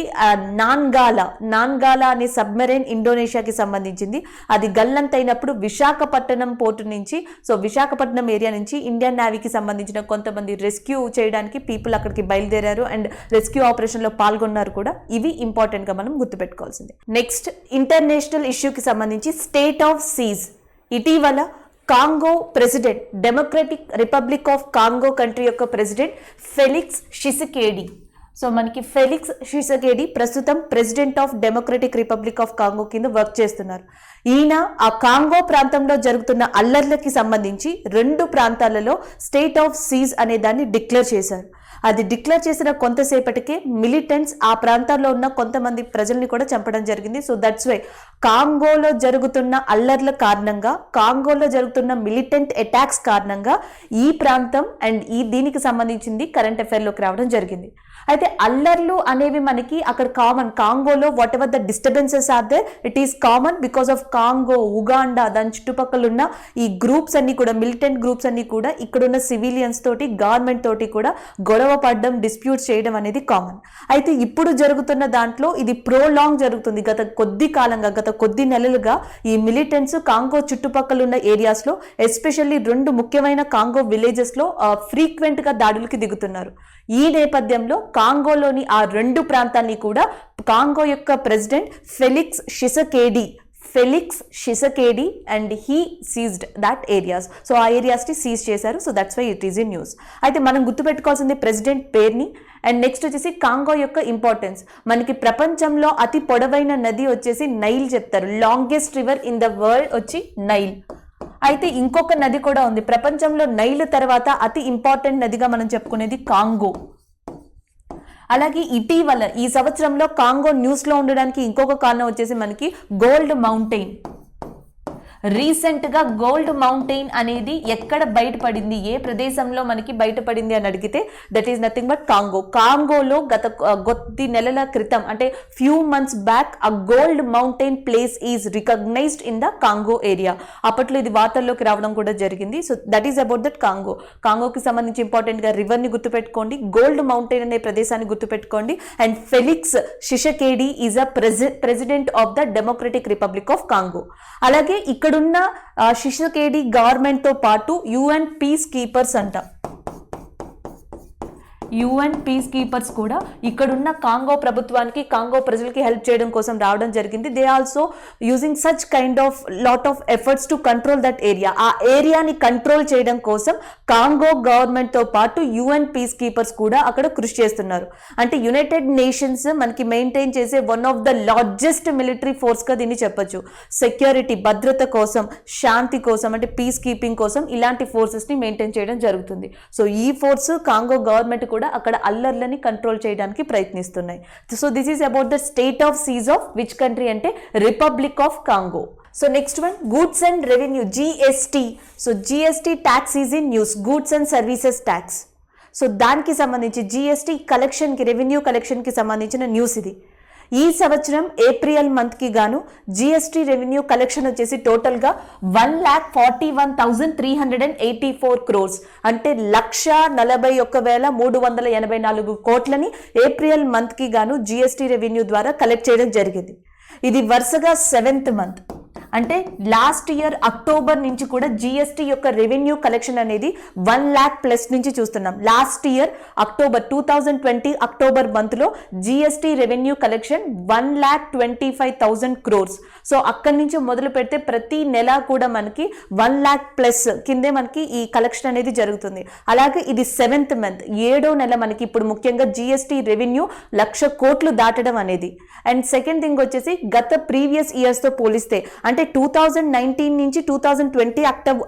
నాన్గాలా అనే సబ్మెరైన్ ఇండోనేషియాకి సంబంధించింది. అది గల్లంతైనప్పుడు విశాఖపట్నం పోర్టు నుంచి, సో విశాఖపట్నం ఏరియా నుంచి ఇండియన్ నేవీకి సంబంధించిన కొంతమంది రెస్క్యూ చేయడానికి పీపుల్ అక్కడికి బయలుదేరారు అండ్ రెస్క్యూ ఆపరేషన్లో పాల్గొన్నారు కూడా. ఇవి ఇంపార్టెంట్గా మనం గుర్తుపెట్టుకోవాల్సింది. నెక్స్ట్ ఇంటర్నేషనల్ ఇష్యూకి సంబంధించి స్టేట్ ఆఫ్ సీజ్. ఇటీవల Congo president, democratic republic of Congo country యొక్క ప్రెసిడెంట్ ఫెలిక్స్ షిసెకేడి. సో మనకి ఫెలిక్స్ షిసెకేడి ప్రస్తుతం president of democratic republic of Congo కింద వర్క్ చేస్తున్నారు. ఈయన ఆ కాంగో ప్రాంతంలో జరుగుతున్న అల్లర్లకి సంబంధించి 2 ప్రాంతాలలో స్టేట్ ఆఫ్ సీజ్ అనే దాన్ని డిక్లేర్ చేశారు. అది డిక్లేర్ చేసిన కొంతసేపటికే మిలిటెంట్స్ ఆ ప్రాంతాల్లో ఉన్న కొంతమంది ప్రజల్ని కూడా చంపడం జరిగింది. సో దట్స్ వై కాంగోలో జరుగుతున్న అల్లర్ల కారణంగా, కాంగోలో జరుగుతున్న మిలిటెంట్ అటాక్స్ కారణంగా ఈ ప్రాంతం అండ్ దీనికి సంబంధించింది కరెంట్ అఫైర్లోకి రావడం జరిగింది. అయితే అల్లర్లు అనేవి మనకి అక్కడ కామన్. కాంగోలో whatever the disturbances are there, it is common because of Congo, Uganda, దాని చుట్టుపక్కల ఉన్న ఈ గ్రూప్స్ అన్ని కూడా, మిలిటెంట్ గ్రూప్స్ అన్ని కూడా ఇక్కడున్న సివిలియన్స్ తోటి, గవర్నమెంట్ తోటి కూడా గొడవ పడడం, డిస్ప్యూట్ చేయడం అనేది కామన్. అయితే ఇప్పుడు జరుగుతున్న దాంట్లో ఇది ప్రోలాంగ్ జరుగుతుంది. గత కొద్ది నెలలుగా ఈ మిలిటెంట్స్ కాంగో చుట్టుపక్కల ఉన్న ఏరియాస్లో, ఎస్పెషల్లీ 2 ముఖ్యమైన కాంగో విలేజెస్లో ఫ్రీక్వెంట్గా దాడులకి దిగుతున్నారు. ఈ నేపథ్యంలో కాంగోలోని ఆ 2 ప్రాంతాన్ని కూడా కాంగో యొక్క president Felix Tshisekedi and he seized that areas. So ఆ ఏరియాస్ని సీజ్ చేశారు. So that's why it is in news. అయితే మనం గుర్తుపెట్టుకోవాల్సింది ప్రెసిడెంట్ పేరుని అండ్ నెక్స్ట్ వచ్చేసి కాంగో యొక్క ఇంపార్టెన్స్. మనకి ప్రపంచంలో అతి పొడవైన నది వచ్చేసి నైల్ చెప్తారు. Longest river in the world వచ్చి నైల్. అయితే ఇంకొక నది కూడా ఉంది ప్రపంచంలో, నైల్ తర్వాత అతి ఇంపార్టెంట్ నదిగా మనం చెప్పుకునేది కాంగో. అలాగే ఇటీవల ఈ సంవత్సరంలో కాంగో న్యూస్లో ఉండడానికి ఇంకొక కారణం వచ్చేసి మనకి గోల్డ్ మౌంటైన్. రీసెంట్గా గోల్డ్ మౌంటైన్ అనేది ఎక్కడ బయటపడింది, ఏ ప్రదేశంలో మనకి బయటపడింది అని అడిగితే that is nothing but Congo. కాంగోలో గత కొద్ది నెలల క్రితం అంటే ఫ్యూ మంత్స్ బ్యాక్ ఆ gold mountain place is recognised in the Congo area. అప్పట్లో ఇది వార్తల్లోకి రావడం కూడా జరిగింది. So that is about that Congo. కాంగోకి సంబంధించి ఇంపార్టెంట్గా రివర్ని గుర్తుపెట్టుకోండి, గోల్డ్ మౌంటైన్ అనే ప్రదేశాన్ని గుర్తుపెట్టుకోండి. And Felix Tshisekedi is a president of the democratic republic of Congo. అలాగే ఇక్కడున్న షిసెకేడి గవర్నమెంట్ తో పాటు UN పీస్ కీపర్స్ అంట. UN పీస్ కీపర్స్ కూడా ఇక్కడున్న కాంగో ప్రభుత్వానికి, కాంగో ప్రజలకి హెల్ప్ చేయడం కోసం రావడం జరిగింది. They also using such kind of lot of efforts to control that area. ఆ ఏరియాని కంట్రోల్ చేయడం కోసం కాంగో గవర్నమెంట్ తో పాటు UN పీస్ కీపర్స్ కూడా అక్కడ కృషి చేస్తున్నారు. అంటే యునైటెడ్ నేషన్స్ మనకి మెయింటైన్ చేసే one of the largest military force గా దీన్ని చెప్పొచ్చు. సెక్యూరిటీ, భద్రత కోసం, శాంతి కోసం, అంటే పీస్ కీపింగ్ కోసం ఇలాంటి ఫోర్సెస్ ని మెయింటైన్ చేయడం జరుగుతుంది. సో ఈ ఫోర్స్ కాంగో గవర్నమెంట్ కూడా అక్కడ అల్లర్లని కంట్రోల్ చేయడానికి ప్రయత్నిస్తున్నాయి. So this is about the state of siege of which country అంటే republic of Congo. So next one goods and revenue GST. So GST tax is in news, goods and services tax. So దానికి సంబంధించి GST కలెక్షన్కి, revenue కలెక్షన్కి సంబంధించిన news ఇది. ఈ సంవత్సరం April మంత్కి గాను GST revenue collection వచ్చేసి టోటల్గా 1,41,384 crores, అంటే 1,41,384 కోట్లని ఏప్రిల్ మంత్కి గాను జిఎస్టీ రెవెన్యూ ద్వారా కలెక్ట్ చేయడం జరిగింది. ఇది వరుసగా 7th మంత్, అంటే లాస్ట్ ఇయర్ అక్టోబర్ నుంచి కూడా జిఎస్టీ యొక్క రెవెన్యూ కలెక్షన్ అనేది 1 lakh ప్లస్ నుంచి చూస్తున్నాం. లాస్ట్ ఇయర్ అక్టోబర్ 2020 అక్టోబర్ మంత్లో GST revenue collection 1,25,000 crores. So అక్కడి నుంచి మొదలు పెడితే ప్రతి నెల కూడా మనకి 1 lakh ప్లస్ కిందే మనకి ఈ కలెక్షన్ అనేది జరుగుతుంది. అలాగే ఇది 7th మంత్, 7వ నెల మనకి ఇప్పుడు ముఖ్యంగా జిఎస్టీ రెవెన్యూ 1,00,000 కోట్లు దాటడం అనేది. అండ్ సెకండ్ థింగ్ వచ్చేసి గత ప్రీవియస్ ఇయర్స్తో పోలిస్తే, అంటే 2019 నుంచి 2020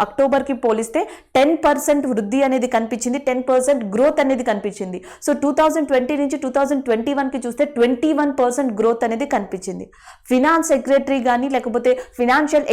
అక్టోబర్కి పోలిస్తే 10% వృద్ధి అనేది కనిపించింది, 10% గ్రోత్ అనేది కనిపించింది. సో 2020 నుంచి 2021కి చూస్తే 21% గ్రోత్ అనేది కనిపించింది. ఫినాన్స్ సెక్రటరీ కానీ లేకపోతే ఫినాన్షియల్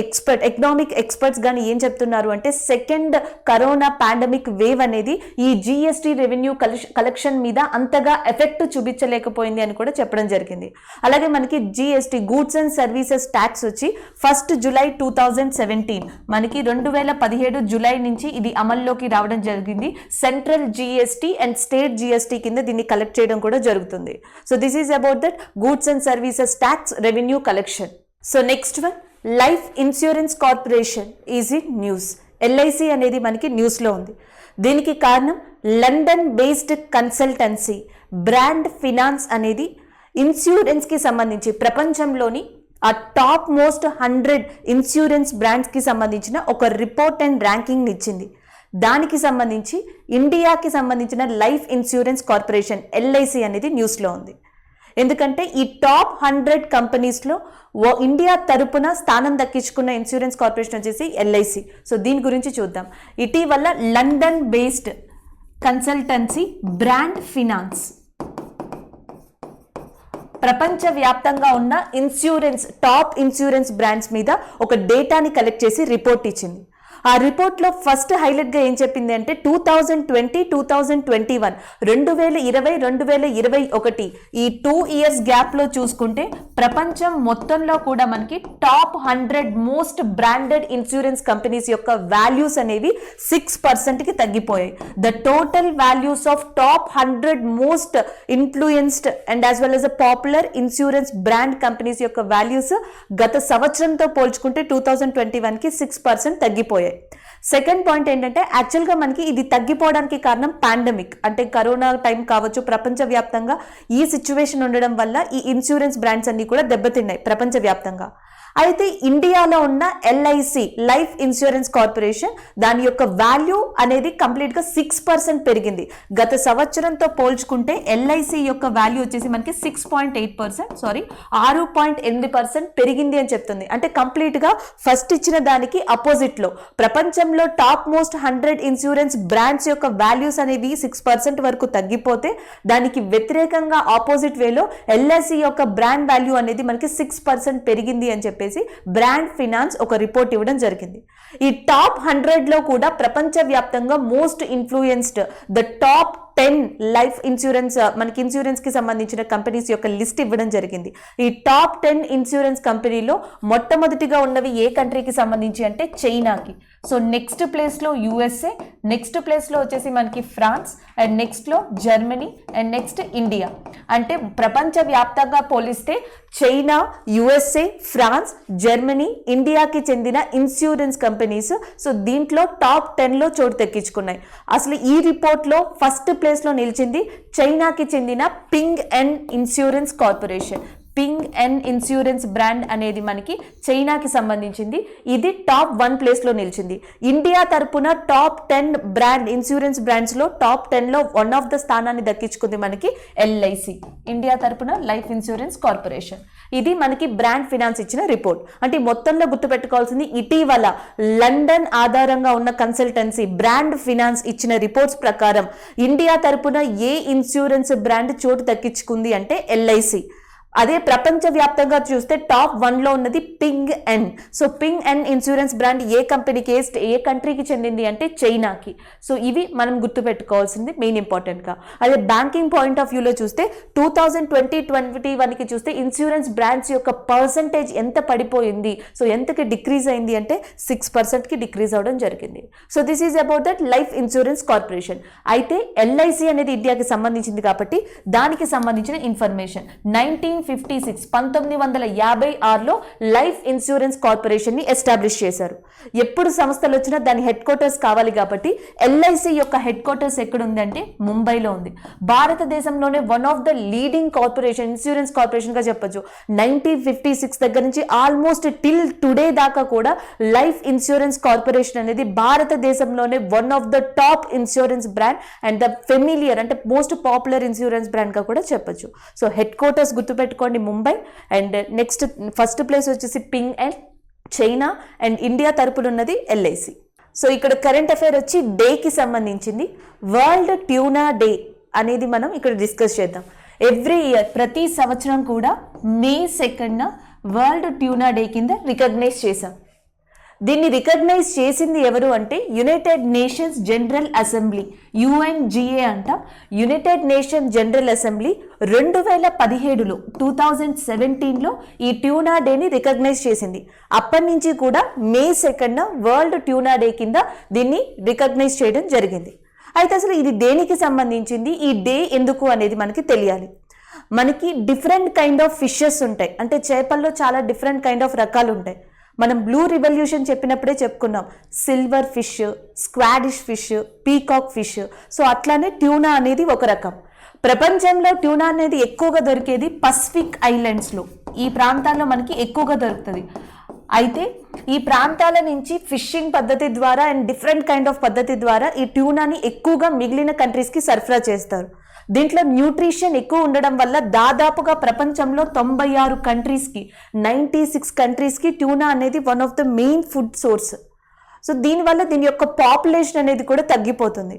ఎకనామిక్ ఎక్స్పర్ట్స్ కానీ ఏం చెప్తున్నారు అంటే సెకండ్ కరోనా పాండమిక్ వేవ్ అనేది ఈ జిఎస్టీ రెవెన్యూ కలెక్షన్ మీద అంతగా ఎఫెక్ట్ చూపించలేకపోయింది అని కూడా చెప్పడం జరిగింది. అలాగే మనకి GST goods and services tax వచ్చి 1st July 2017 మనకి 2017 జూలై నుంచి ఇది అమల్లోకి రావడం జరిగింది. Central GST and state GST కింద దీన్ని కలెక్ట్ చేయడం కూడా జరుగుతుంది. So this is about that goods and services tax revenue collection. So next one life insurance corporation is in news. LIC అనేది మనకి న్యూస్లో ఉంది. దీనికి కారణం London based consultancy brand finance అనేది ఇన్సూరెన్స్కి సంబంధించి ప్రపంచంలోని ఆ టాప్ మోస్ట్ 100 ఇన్సూరెన్స్ బ్రాండ్స్కి సంబంధించిన ఒక రిపోర్ట్ అండ్ ర్యాంకింగ్ ఇచ్చింది. దానికి సంబంధించి ఇండియాకి సంబంధించిన లైఫ్ ఇన్సూరెన్స్ కార్పొరేషన్ ఎల్ఐసి అనేది న్యూస్లో ఉంది. ఎందుకంటే ఈ టాప్ 100 కంపెనీస్లో ఇండియా తరపున స్థానం దక్కించుకున్న ఇన్సూరెన్స్ కార్పొరేషన్ వచ్చేసి ఎల్ఐసి. సో దీని గురించి చూద్దాం. ఇటీవల London based consultancy brand finance ప్రపంచవ్యాప్తంగా ఉన్న టాప్ ఇన్సూరెన్స్ బ్రాండ్స్ మీద ఒక డేటాని కలెక్ట్ చేసి రిపోర్ట్ ఇచ్చింది. ఆ రిపోర్ట్లో ఫస్ట్ హైలైట్గా ఏం చెప్పింది అంటే 2020, 2021 2020-2021 ఈ 2 years గ్యాప్లో చూసుకుంటే ప్రపంచం మొత్తంలో కూడా మనకి top 100 most branded insurance companies యొక్క వాల్యూస్ అనేవి 6%కి తగ్గిపోయాయి. The total values of top 100 most influenced and as well as a popular insurance brand companies యొక్క వాల్యూస్ గత సంవత్సరంతో పోల్చుకుంటే 2021కి 6% తగ్గిపోయాయి. సెకండ్ పాయింట్ ఏంటంటే యాక్చువల్గా మనకి ఇది తగ్గిపోవడానికి కారణం పాండమిక్, అంటే కరోనా టైం కావచ్చు, ప్రపంచవ్యాప్తంగా ఈ సిచ్యువేషన్ ఉండడం వల్ల ఈ ఇన్సూరెన్స్ బ్రాండ్స్ అన్ని కూడా దెబ్బతిన్నాయి ప్రపంచవ్యాప్తంగా. అయితే ఇండియాలో ఉన్న ఎల్ఐసి లైఫ్ ఇన్సూరెన్స్ కార్పొరేషన్ దాని యొక్క వాల్యూ అనేది కంప్లీట్గా 6% పెరిగింది. గత సంవత్సరంతో పోల్చుకుంటే ఎల్ఐసి యొక్క వాల్యూ వచ్చేసి మనకి 6.8% పెరిగింది అని చెప్తుంది. అంటే కంప్లీట్గా ఫస్ట్ ఇచ్చిన దానికి అపోజిట్లో ప్రపంచంలో టాప్ మోస్ట్ 100 ఇన్సూరెన్స్ బ్రాండ్స్ యొక్క వాల్యూస్ అనేవి 6% వరకు తగ్గిపోతే దానికి వ్యతిరేకంగా ఆపోజిట్ వేలో ఎల్ఐసి యొక్క బ్రాండ్ వాల్యూ అనేది మనకి 6% పెరిగింది అని చెప్పేసి బ్రాండ్ ఫినాన్స్ ఒక రిపోర్ట్ ఇవ్వడం జరిగింది. ఈ టాప్ 100లో కూడా ప్రపంచవ్యాప్తంగా most influenced the top 10 life insurance మనకి ఇన్సూరెన్స్ కి సంబంధించిన కంపెనీస్ యొక్క లిస్ట్ ఇవ్వడం జరిగింది. ఈ టాప్ 10 ఇన్సూరెన్స్ కంపెనీలో మొట్టమొదటిగా ఉన్నవి ఏ కంట్రీకి సంబంధించి అంటే చైనాకి. సో నెక్స్ట్ ప్లేస్లో యుఎస్ఏ, నెక్స్ట్ ప్లేస్లో వచ్చేసి మనకి ఫ్రాన్స్, అండ్ నెక్స్ట్లో జర్మనీ, అండ్ నెక్స్ట్ ఇండియా. అంటే ప్రపంచవ్యాప్తంగా పోలిస్తే చైనా, యుఎస్ఏ, ఫ్రాన్స్, జర్మనీ, ఇండియాకి చెందిన ఇన్సూరెన్స్ కంపెనీస్ సో దీంట్లో టాప్ 10లో చోటు దక్కించుకున్నాయి. అసలు ఈ రిపోర్ట్లో ఫస్ట్ ప్లేస్లో నిలిచింది చైనాకి చెందిన ping and insurance corporation. Ping and insurance brand అనేది మనకి చైనాకి సంబంధించింది. ఇది టాప్ 1 ప్లేస్లో నిలిచింది. ఇండియా తరపున టాప్ 10 బ్రాండ్ ఇన్సూరెన్స్ బ్రాండ్స్లో టాప్ 10లో వన్ ఆఫ్ ద స్థానాన్ని దక్కించుకుంది మనకి ఎల్ఐసి, ఇండియా తరపున లైఫ్ ఇన్సూరెన్స్ కార్పొరేషన్. ఇది మనకి బ్రాండ్ ఫినాన్స్ ఇచ్చిన రిపోర్ట్. అంటే మొత్తంలో గుర్తుపెట్టుకోవాల్సింది ఇటీవల లండన్ ఆధారంగా ఉన్న కన్సల్టెన్సీ బ్రాండ్ ఫినాన్స్ ఇచ్చిన రిపోర్ట్స్ ప్రకారం ఇండియా తరపున ఏ ఇన్సూరెన్స్ బ్రాండ్ చోటు దక్కించుకుంది అంటే ఎల్ఐసి. అదే ప్రపంచవ్యాప్తంగా చూస్తే టాప్ 1లో ఉన్నది పింగ్ ఎన్. సో పింగ్ ఎన్ ఇన్సూరెన్స్ బ్రాండ్ ఏ కంపెనీకి ఏ కంట్రీకి చెందింది అంటే చైనాకి. సో ఇవి మనం గుర్తుపెట్టుకోవాల్సింది మెయిన్ ఇంపార్టెంట్గా. అదే బ్యాంకింగ్ పాయింట్ ఆఫ్ వ్యూలో చూస్తే 2020-21కి చూస్తే ఇన్సూరెన్స్ బ్రాండ్స్ యొక్క పర్సంటేజ్ ఎంత పడిపోయింది, సో ఎంతకి డిక్రీజ్ అయింది అంటే 6%కి డిక్రీజ్ అవడం జరిగింది. So this is about that life insurance corporation. అయితే ఎల్ఐసి అనేది ఇండియాకి సంబంధించింది కాబట్టి దానికి సంబంధించిన ఇన్ఫర్మేషన్ 1956లో లైఫ్ ఇన్సూరెన్స్ కార్పొరేషన్ ని ఎస్టాబ్లిష్ చేశారు. ఎప్పుడు సంస్థలు వచ్చినా దాని హెడ్ క్వార్టర్స్ కావాలి కాబట్టి ఎల్ఐసి యొక్క హెడ్ క్వార్టర్స్ ఎక్కడ ఉంది అంటే ముంబైలో ఉంది. భారతదేశంలోనే one of the leading corporation, insurance corporation గా చెప్పొచ్చు. 1956 దగ్గర నుంచి ఆల్మోస్ట్ టిల్ టుడే దాకా కూడా లైఫ్ ఇన్సూరెన్స్ కార్పొరేషన్ అనేది భారతదేశంలోనే one of the top insurance brand and the familiar అంటే మోస్ట్ పాపులర్ ఇన్సూరెన్స్ బ్రాండ్ గా కూడా చెప్పొచ్చు. సో హెడ్ క్వార్టర్స్ గుర్తుపెట్టుకోండి Mumbai, and next first place వచ్చేసి Ping and China, and India తరపున ఉన్నది ఎల్ఐసి. సో ఇక్కడ కరెంట్ అఫైర్ వచ్చి డేకి సంబంధించింది. వరల్డ్ ట్యూనా డే అనేది మనం ఇక్కడ డిస్కస్ చేద్దాం. ఎవ్రీ ఇయర్ ప్రతి సంవత్సరం కూడా మే 2న వరల్డ్ ట్యూనా డే కింద రికగ్నైజ్ చేశాం. దీన్ని రికగ్నైజ్ చేసింది ఎవరు అంటే United nations general assembly, UNGA అంట. యునైటెడ్ నేషన్ జనరల్ అసెంబ్లీ 2017లో ఈ ట్యూనా డేని రికగ్నైజ్ చేసింది. అప్పటి నుంచి కూడా మే 2న వరల్డ్ ట్యూనా డే కింద దీన్ని రికగ్నైజ్ చేయడం జరిగింది. అయితే అసలు ఇది దేనికి సంబంధించింది, ఈ డే ఎందుకు అనేది మనకి తెలియాలి. మనకి డిఫరెంట్ కైండ్ ఆఫ్ ఫిషెస్ ఉంటాయి, అంటే చేపల్లో చాలా డిఫరెంట్ కైండ్ ఆఫ్ రకాలు ఉంటాయి. మనం బ్లూ రివల్యూషన్ చెప్పినప్పుడే చెప్పుకున్నాం, సిల్వర్ ఫిష్, స్క్వాడిష్ ఫిష్, పీకాక్ ఫిష్. సో అట్లానే ట్యూనా అనేది ఒక రకం. ప్రపంచంలో ట్యూనా అనేది ఎక్కువగా దొరికేది పసిఫిక్ ఐలాండ్స్లో, ఈ ప్రాంతాల్లో మనకి ఎక్కువగా దొరుకుతుంది. అయితే ఈ ప్రాంతాల నుంచి ఫిషింగ్ పద్ధతి ద్వారా అండ్ డిఫరెంట్ కైండ్ ఆఫ్ పద్ధతి ద్వారా ఈ ట్యూనాని ఎక్కువగా మిగిలిన కంట్రీస్కి సరఫరా చేస్తారు. దీంట్లో న్యూట్రిషన్ ఎక్కువ ఉండడం వల్ల దాదాపుగా ప్రపంచంలో 96 కంట్రీస్కి 96 కంట్రీస్కి ట్యూనా అనేది one of the main food source. So దీనివల్ల దీని యొక్క పాపులేషన్ అనేది కూడా తగ్గిపోతుంది.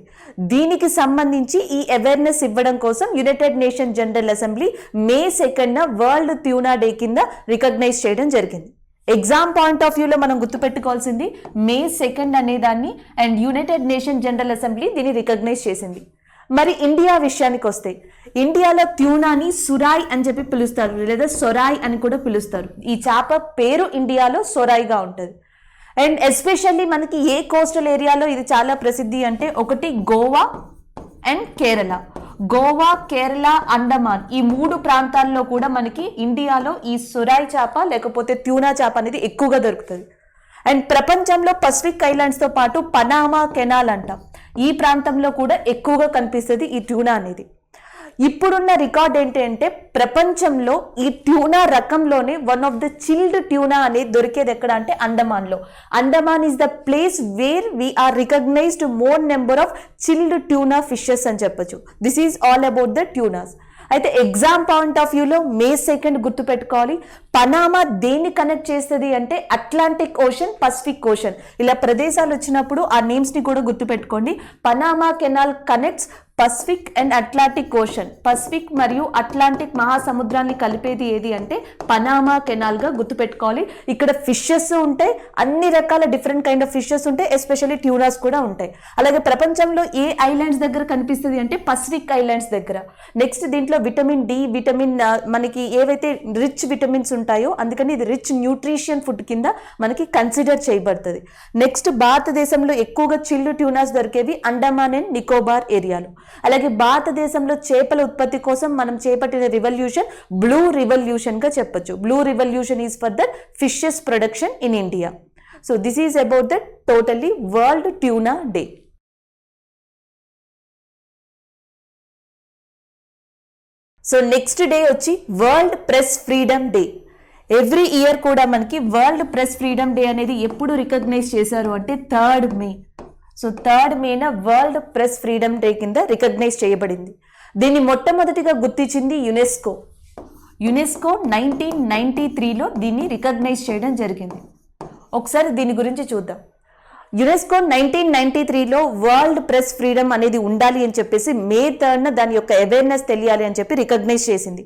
దీనికి సంబంధించి ఈ అవేర్నెస్ ఇవ్వడం కోసం యునైటెడ్ నేషన్ జనరల్ అసెంబ్లీ మే 2న వరల్డ్ ట్యూనా డే కింద రికగ్నైజ్ చేయడం జరిగింది. ఎగ్జామ్ పాయింట్ ఆఫ్ వ్యూలో మనం గుర్తుపెట్టుకోవాల్సింది మే 2 అనే దాన్ని, and United nation general assembly దీన్ని రికగ్నైజ్ చేసింది. మరి ఇండియా విషయానికి వస్తే, ఇండియాలో ట్యూనాని సురాయ్ అని చెప్పి పిలుస్తారు, లేదా సొరాయ్ అని కూడా పిలుస్తారు. ఈ చేప పేరు ఇండియాలో సొరాయ్గా ఉంటుంది. అండ్ ఎస్పెషల్లీ మనకి ఏ కోస్టల్ ఏరియాలో ఇది చాలా ప్రసిద్ధి అంటే ఒకటి గోవా అండ్ కేరళ. గోవా, కేరళ, అండమాన్ ఈ 3 ప్రాంతాల్లో కూడా మనకి ఇండియాలో ఈ సొరాయ్ చేప లేకపోతే ట్యూనా చేప అనేది ఎక్కువగా దొరుకుతుంది. అండ్ ప్రపంచంలో పసిఫిక్ ఐలాండ్స్తో పాటు పనామా కెనాల్ అంటాం, ఈ ప్రాంతంలో కూడా ఎక్కువగా కనిపిస్తుంది ఈ ట్యూనా అనేది. ఇప్పుడున్న రికార్డ్ ఏంటి అంటే ప్రపంచంలో ఈ ట్యూనా రకంలోనే one of the chilled tuna అనేది దొరికేది ఎక్కడ అంటే అండమాన్లో. Andaman is the place where we are recognised more number of chilled tuna fishes అని చెప్పొచ్చు. This is all about the tunas. అయితే ఎగ్జామ్ పాయింట్ ఆఫ్ వ్యూలో మే 2 గుర్తుపెట్టుకోవాలి. పనామా దేన్ని కనెక్ట్ చేస్తుంది అంటే అట్లాంటిక్ ఓషన్, పసిఫిక్ ఓషన్, ఇలా ప్రదేశాలు వచ్చినప్పుడు ఆ నేమ్స్ని కూడా గుర్తుపెట్టుకోండి. Panama canal connects Pacific and Atlantic ocean. Pacific మరియు అట్లాంటిక్ మహాసముద్రాన్ని కలిపేది ఏది అంటే పనామా కెనాల్గా గుర్తుపెట్టుకోవాలి. ఇక్కడ ఫిషెస్ ఉంటాయి, అన్ని రకాల డిఫరెంట్ కైండ్ ఆఫ్ ఫిషెస్ ఉంటాయి, ఎస్పెషల్లీ ట్యూనాస్ కూడా ఉంటాయి. అలాగే ప్రపంచంలో ఏ ఐలాండ్స్ దగ్గర కనిపిస్తుంది అంటే పసిఫిక్ ఐలాండ్స్ దగ్గర. నెక్స్ట్ దీంట్లో విటమిన్ డి, విటమిన్ మనకి ఏవైతే రిచ్ విటమిన్స్ ఉంటాయో అందుకని ఇది రిచ్ న్యూట్రిషన్ ఫుడ్ కింద మనకి కన్సిడర్ చేయబడుతుంది. నెక్స్ట్ భారతదేశంలో ఎక్కువగా చిల్డ్ ట్యూనాస్ దొరికేవి అండమాన్ అండ్ నికోబార్ ఏరియాలో. అలాగే భారతదేశంలో చేపల ఉత్పత్తి కోసం మనం చేపట్టిన రివల్యూషన్ బ్లూ రివల్యూషన్ గా చెప్పొచ్చు. Blue revolution is for the fishes production in India. So this is about the totally world tuna day. So next day వచ్చి world press freedom day. Every year కూడా మనకి వరల్డ్ ప్రెస్ ఫ్రీడమ్ డే అనేది ఎప్పుడు recognise చేశారు అంటే 3rd మే. So 3rd మేన world press freedom day కింద recognise చేయబడింది. దీన్ని మొట్టమొదటిగా గుర్తించింది యునెస్కో. యునెస్కో 1993లో దీన్ని రికగ్నైజ్ చేయడం జరిగింది. ఒకసారి దీని గురించి చూద్దాం. యునెస్కో 1993లో వరల్డ్ ప్రెస్ ఫ్రీడమ్ అనేది ఉండాలి అని చెప్పేసి మే 3న దాని యొక్క అవేర్నెస్ తెలియాలి అని చెప్పి రికగ్నైజ్ చేసింది.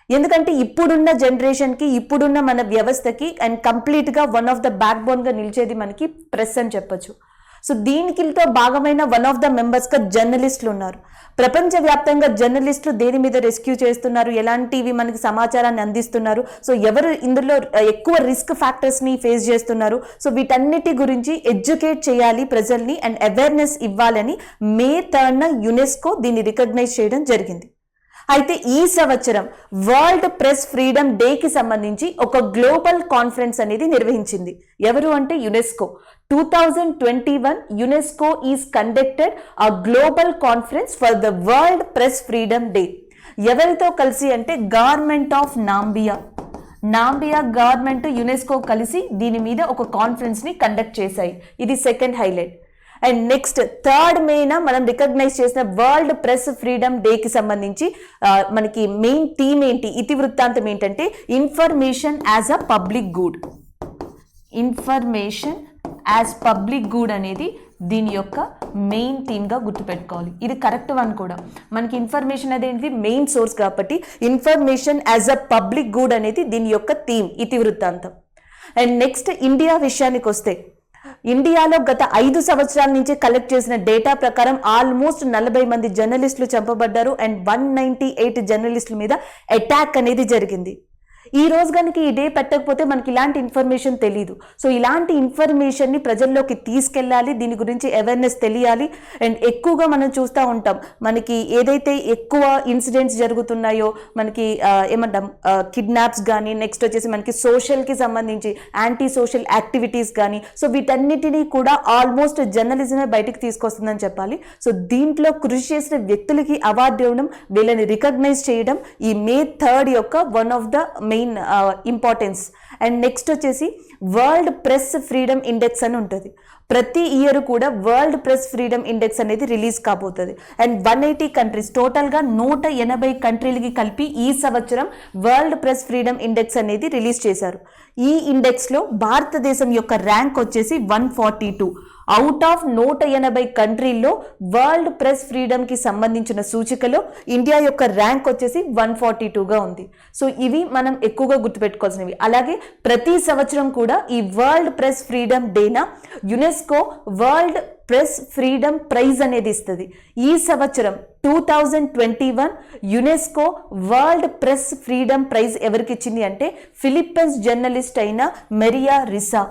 ఎందుకంటే ఇప్పుడున్న జనరేషన్కి, ఇప్పుడున్న మన వ్యవస్థకి అండ్ కంప్లీట్గా వన్ ఆఫ్ ద బ్యాక్ బోన్గా నిలిచేది మనకి ప్రెస్ అని చెప్పొచ్చు. సో దీనికితో భాగమైన వన్ ఆఫ్ ద మెంబర్స్గా జర్నలిస్టులు ఉన్నారు. ప్రపంచవ్యాప్తంగా జర్నలిస్టులు దేని మీద రెస్క్యూ చేస్తున్నారు, ఎలాంటివి మనకి సమాచారాన్ని అందిస్తున్నారు, సో ఎవరు ఇందులో ఎక్కువ రిస్క్ ఫ్యాక్టర్స్ని ఫేస్ చేస్తున్నారు, సో వీటన్నిటి గురించి ఎడ్యుకేట్ చేయాలి ప్రజల్ని అండ్ అవేర్నెస్ ఇవ్వాలని మే 3న యునెస్కో దీన్ని రికగ్నైజ్ చేయడం జరిగింది. అయితే ఈ సంవత్సరం వరల్డ్ ప్రెస్ ఫ్రీడమ్ డేకి సంబంధించి ఒక గ్లోబల్ కాన్ఫరెన్స్ అనేది నిర్వహించింది. ఎవరు అంటే UNESCO. 2021 UNESCO is conducted a global conference for the world press freedom day. ఎవరితో కలిసి అంటే గవర్నమెంట్ ఆఫ్ నాంబియా గవర్నమెంట్ యునెస్కో కలిసి దీని మీద ఒక కాన్ఫరెన్స్ని కండక్ట్ చేశాయి. ఇది second highlight. And next 3rd మేన మనం రికగ్నైజ్ చేసిన వరల్డ్ ప్రెస్ ఫ్రీడమ్ డేకి సంబంధించి మనకి మెయిన్ థీమ్ ఏంటి, ఇతివృత్తాంతం ఏంటంటే information as a public good. Information as public good అనేది దీని యొక్క మెయిన్ థీమ్గా గుర్తుపెట్టుకోవాలి. ఇది కరెక్ట్ వన్ కూడా. మనకి ఇన్ఫర్మేషన్ అనేది మెయిన్ సోర్స్ కాబట్టి information as a public good అనేది దీని యొక్క థీమ్, ఇతివృత్తాంతం. అండ్ నెక్స్ట్ ఇండియా విషయానికి వస్తే, ఇండియాలో గత 5 సంవత్సరాల నుంచి కలెక్ట్ చేసిన డేటా ప్రకారం ఆల్మోస్ట్ 40 మంది జర్నలిస్టులు చంపబడ్డారు అండ్ 198 జర్నలిస్టుల మీద అటాక్ అనేది జరిగింది. ఈ రోజు కనుక ఈ డే పెట్టకపోతే మనకి ఇలాంటి ఇన్ఫర్మేషన్ తెలియదు. సో ఇలాంటి ఇన్ఫర్మేషన్ని ప్రజల్లోకి తీసుకెళ్ళాలి, దీని గురించి అవేర్నెస్ తెలియాలి. అండ్ ఎక్కువగా మనం చూస్తూ ఉంటాం, మనకి ఏదైతే ఎక్కువ ఇన్సిడెంట్స్ జరుగుతున్నాయో, మనకి ఏమంటాం కిడ్నాప్స్ కానీ, నెక్స్ట్ వచ్చేసి మనకి సోషల్కి సంబంధించి యాంటీ సోషల్ యాక్టివిటీస్ కానీ, సో వీటన్నిటినీ కూడా ఆల్మోస్ట్ జర్నలిజమే బయటకు తీసుకొస్తుందని చెప్పాలి. సో దీంట్లో కృషి చేసిన వ్యక్తులకి అవార్డు ఇవ్వడం, వీళ్ళని రికగ్నైజ్ చేయడం ఈ మే 3rd యొక్క one of the main importance. And next వచ్చేసి వరల్డ్ ప్రెస్ ఫ్రీడమ్ ఇండెక్స్ అని ఉంటుంది. ప్రతి ఇయర్ కూడా వరల్డ్ ప్రెస్ ఫ్రీడమ్ ఇండెక్స్ అనేది రిలీజ్ కాబోతుంది. అండ్ 180 కంట్రీస్, టోటల్గా 180 కంట్రీలకి కలిపి ఈ సంవత్సరం వరల్డ్ ప్రెస్ ఫ్రీడమ్ ఇండెక్స్ అనేది రిలీజ్ చేశారు. ఈ ఇండెక్స్లో భారతదేశం యొక్క ర్యాంక్ వచ్చేసి 142. అవుట్ ఆఫ్ 180 కంట్రీల్లో వరల్డ్ ప్రెస్ ఫ్రీడమ్కి సంబంధించిన సూచికలో ఇండియా యొక్క ర్యాంక్ వచ్చేసి 142గా ఉంది. సో ఇవి మనం ఎక్కువగా గుర్తుపెట్టుకోవాల్సినవి. అలాగే ప్రతి సంవత్సరం కూడా ఈ వరల్డ్ ప్రెస్ ఫ్రీడమ్ డేన UNESCO world press freedom prize అనేది ఇస్తుంది. ఈ సంవత్సరం 2021 UNESCO world press freedom prize ఎవరికి ఇచ్చింది అంటే ఫిలిప్పీన్స్ జర్నలిస్ట్ అయిన Maria Ressa.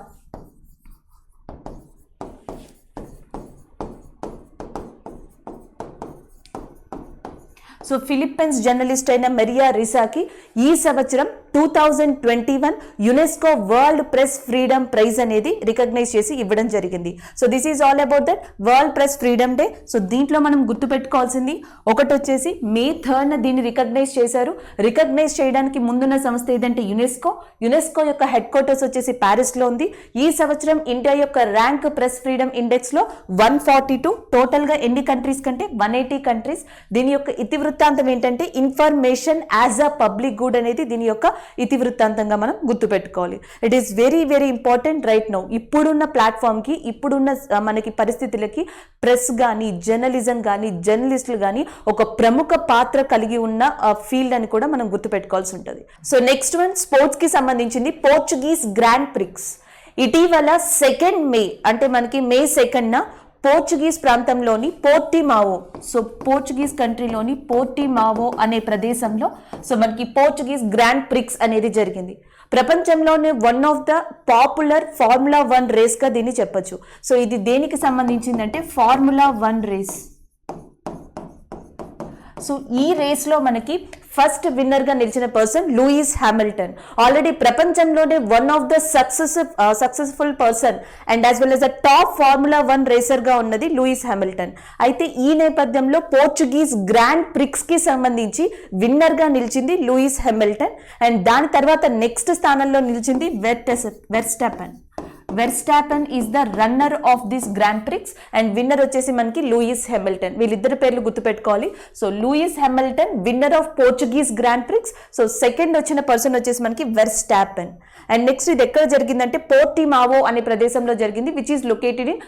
So Philippines journalist అయిన మరియా రిసాకి ఈ సంవత్సరం 2021 UNESCO world press freedom prize అనేది రికగ్నైజ్ చేసి ఇవ్వడం జరిగింది. So this is all about that world press freedom day. So దీంట్లో మనం గుర్తుపెట్టుకోవాల్సింది ఒకటి వచ్చేసి మే 3rd దీన్ని రికగ్నైజ్ చేశారు. రికగ్నైజ్ చేయడానికి ముందున్న సంస్థ ఏదంటే యునెస్కో. యునెస్కో యొక్క హెడ్ క్వార్టర్స్ వచ్చేసి ప్యారిస్లో ఉంది. ఈ సంవత్సరం ఇండియా యొక్క ర్యాంక్ ప్రెస్ ఫ్రీడమ్ ఇండెక్స్లో 142. టోటల్గా ఎన్ని కంట్రీస్ కంటే 180 కంట్రీస్. దీని యొక్క ఇతివృత్తాంతం ఏంటంటే information as a public good అనేది దీని యొక్క ఇతివృత్తాంతంగా మనం గుర్తుపెట్టుకోవాలి. It is very very important right now. ఇప్పుడున్న ప్లాట్ఫామ్కి, ఇప్పుడున్న మనకి పరిస్థితులకి ప్రెస్ కానీ, జర్నలిజం కానీ, జర్నలిస్టులు కానీ ఒక ప్రముఖ పాత్ర కలిగి ఉన్న ఫీల్డ్ అని కూడా మనం గుర్తుపెట్టుకోవాల్సి ఉంటుంది. సో నెక్స్ట్ వన్ స్పోర్ట్స్కి సంబంధించింది పోర్చుగీస్ గ్రాండ్ ప్రిక్స్. ఇటీవల 2 మే అంటే మనకి మే 2న పోర్చుగీస్ ప్రాంతంలోని పోర్టిమావో, సో పోర్చుగీస్ కంట్రీలోని పోర్టిమావో అనే ప్రదేశంలో సో మనకి పోర్చుగీస్ గ్రాండ్ ప్రిక్స్ అనేది జరిగింది. ప్రపంచంలోనే one of the popular formula 1 రేస్గా దీన్ని చెప్పొచ్చు. సో ఇది దేనికి సంబంధించిందంటే ఫార్ములా 1 రేస్. సో ఈ రేస్లో మనకి ఫస్ట్ విన్నర్గా నిలిచిన పర్సన్ లూయిస్ హ్యామిల్టన్. ఆల్రెడీ ప్రపంచంలోనే one of the successful person and as well as the top formula 1 రేసర్గా ఉన్నది లూయిస్ హ్యామిల్టన్. అయితే ఈ నేపథ్యంలో పోర్చుగీస్ గ్రాండ్ ప్రిక్స్కి సంబంధించి విన్నర్గా నిలిచింది లూయిస్ హ్యామిల్టన్. అండ్ దాని తర్వాత నెక్స్ట్ స్థానంలో నిలిచింది Verstappen is the runner of this grand prix and winner వచ్చేసి మనకి లూయిస్ హ్యామిల్టన్. వీళ్ళిద్దరు పేర్లు గుర్తుపెట్టుకోవాలి. So Louis Hamilton winner of Portuguese grand prix. So second వచ్చిన పర్సన్ వచ్చేసి మనకి వెర్స్టాపెన్. అండ్ నెక్స్ట్ ఇది ఎక్కడ జరిగిందంటే పోర్టిమావో అనే ప్రదేశంలో జరిగింది, which is located in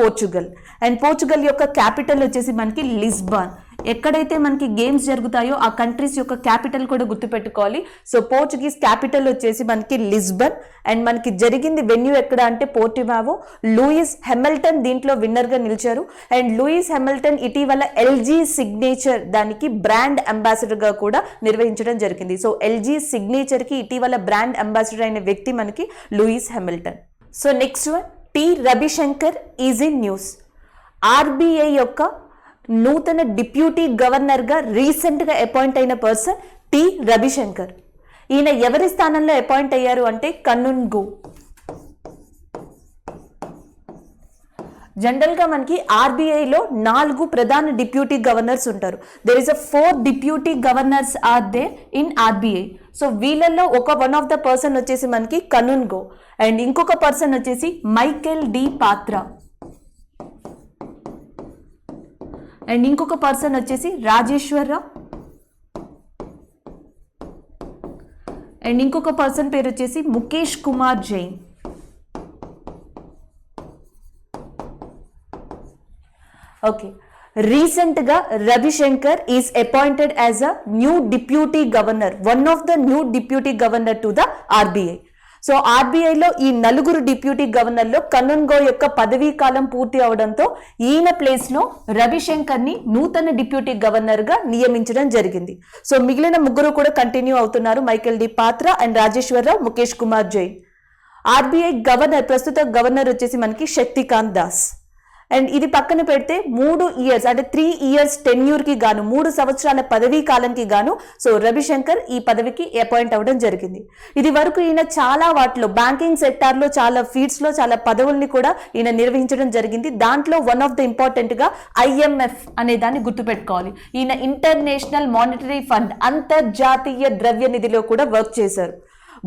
Portugal. And Portugal యొక్క క్యాపిటల్ వచ్చేసి మనకి లిస్బాన్. ఎక్కడైతే మనకి గేమ్స్ జరుగుతాయో ఆ కంట్రీస్ యొక్క క్యాపిటల్ కూడా గుర్తుపెట్టుకోవాలి. సో పోర్చుగీస్ క్యాపిటల్ వచ్చేసి మనకి లిస్బన్ అండ్ మనకి జరిగింది వెన్యూ ఎక్కడ అంటే పోర్టిమావో. లూయిస్ హెమిల్టన్ దీంట్లో విన్నర్ గా నిలిచారు అండ్ లూయిస్ హెమిల్టన్ ఇటీవల ఎల్జీ సిగ్నేచర్ దానికి బ్రాండ్ అంబాసిడర్ గా కూడా నిర్వహించడం జరిగింది. సో ఎల్జీ సిగ్నేచర్ కి ఇటీవల బ్రాండ్ అంబాసిడర్ అయిన వ్యక్తి మనకి Lewis Hamilton. So next one, T Ravishankar is in news. RBI యొక్క నూతన డిప్యూటీ గవర్నర్గా రీసెంట్గా అపాయింట్ అయిన పర్సన్ టి రవిశంకర్. ఈయన ఎవరి స్థానంలో అపాయింట్ అయ్యారు అంటే కన్నున్గో. జనరల్గా మనకి ఆర్బీఐలో 4 ప్రధాన డిప్యూటీ గవర్నర్స్ ఉంటారు. There is 4 deputy governors are there in RBI. So వీళ్ళల్లో వన్ ఆఫ్ ద పర్సన్ వచ్చేసి మనకి కన్నున్గో అండ్ ఇంకొక పర్సన్ వచ్చేసి మైకేల్ డి పాత్రా అండ్ ఇంకొక పర్సన్ వచ్చేసి రాజేశ్వరరావు అండ్ ఇంకొక పర్సన్ పేరు వచ్చేసి ముఖేష్ కుమార్ జైన్. ఓకే, రీసెంట్గా Ravishankar is appointed as a new deputy governor, one of the new deputy governor to the RBI. So ఆర్బీఐలో ఈ 4 డిప్యూటీ గవర్నర్లో కన్నున్గో యొక్క పదవీ కాలం పూర్తి అవడంతో ఈయన ప్లేస్లో రవిశంకర్ని నూతన డిప్యూటీ గవర్నర్గా నియమించడం జరిగింది. సో మిగిలిన 3 కూడా కంటిన్యూ అవుతున్నారు, Michael D Patra and Rajeshwar Rao, Mukesh Kumar Jain. RBI governor ప్రస్తుత గవర్నర్ వచ్చేసి మనకి శక్తికాంత్ దాస్. అండ్ ఇది పక్కన పెడితే 3 ఇయర్స్ అంటే 3 ఇయర్స్ టెన్యూర్కి గాను 3 సంవత్సరాల పదవీ కాలంకి గాను సో రవిశంకర్ ఈ పదవికి అపాయింట్ అవ్వడం జరిగింది. ఇది వరకు ఈయన చాలా వాటిలో బ్యాంకింగ్ సెక్టార్లో చాలా ఫీల్డ్స్లో చాలా పదవుల్ని కూడా ఈయన నిర్వహించడం జరిగింది. దాంట్లో వన్ ఆఫ్ ద ఇంపార్టెంట్గా ఐఎంఎఫ్ అనే దాన్ని గుర్తుపెట్టుకోవాలి. ఈయన ఇంటర్నేషనల్ మానిటరీ ఫండ్ అంతర్జాతీయ ద్రవ్య నిధిలో కూడా వర్క్ చేశారు.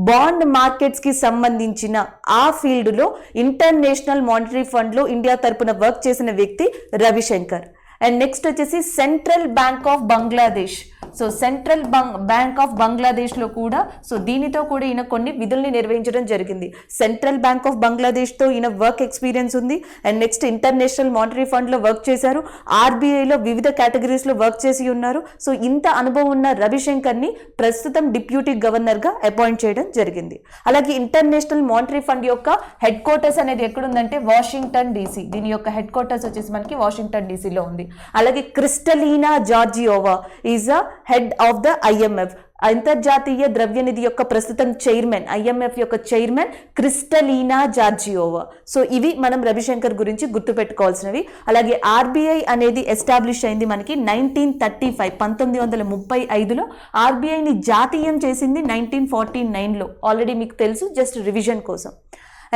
బాండ్ మార్కెట్స్ కి సంబంధించిన ఆ ఫీల్డ్లో ఇంటర్నేషనల్ మానిటరీ ఫండ్లో ఇండియా తరపున వర్క్ చేసిన వ్యక్తి రవిశంకర్. అండ్ నెక్స్ట్ వచ్చేసి central bank of Bangladesh. So central bank of బంగ్లాదేశ్లో కూడా సో దీనితో కూడా ఈయన కొన్ని విధుల్ని నిర్వహించడం జరిగింది. సెంట్రల్ బ్యాంక్ ఆఫ్ బంగ్లాదేశ్తో ఈయన వర్క్ ఎక్స్పీరియన్స్ ఉంది. అండ్ నెక్స్ట్ ఇంటర్నేషనల్ మానిటరీ ఫండ్లో వర్క్ చేశారు, ఆర్బీఐలో వివిధ కేటగిరీస్లో వర్క్ చేసి ఉన్నారు. సో ఇంత అనుభవం ఉన్న రవిశంకర్ని ప్రస్తుతం డిప్యూటీ గవర్నర్గా అపాయింట్ చేయడం జరిగింది. అలాగే ఇంటర్నేషనల్ మానిటరీ ఫండ్ యొక్క హెడ్ క్వార్టర్స్ అనేది ఎక్కడుందంటే వాషింగ్టన్ డీసీ. దీని యొక్క హెడ్ క్వార్టర్స్ వచ్చేసి మనకి వాషింగ్టన్ డీసీలో ఉంది. అలాగే క్రిస్టలీనా జార్జియోవా is a head of the IMF. అంతర్జాతీయ ద్రవ్య నిధి యొక్క ప్రస్తుతం చైర్మన్, ఐఎంఎఫ్ యొక్క చైర్మన్ క్రిస్టలీనా జార్జియోవా. సో ఇవి మనం రవిశంకర్ గురించి గుర్తుపెట్టుకోవాల్సినవి. అలాగే ఆర్బీఐ అనేది ఎస్టాబ్లిష్ అయింది మనకి 1935లో. ఆర్బీఐని జాతీయం చేసింది 1949లో. ఆల్రెడీ మీకు తెలుసు, జస్ట్ రివిజన్ కోసం.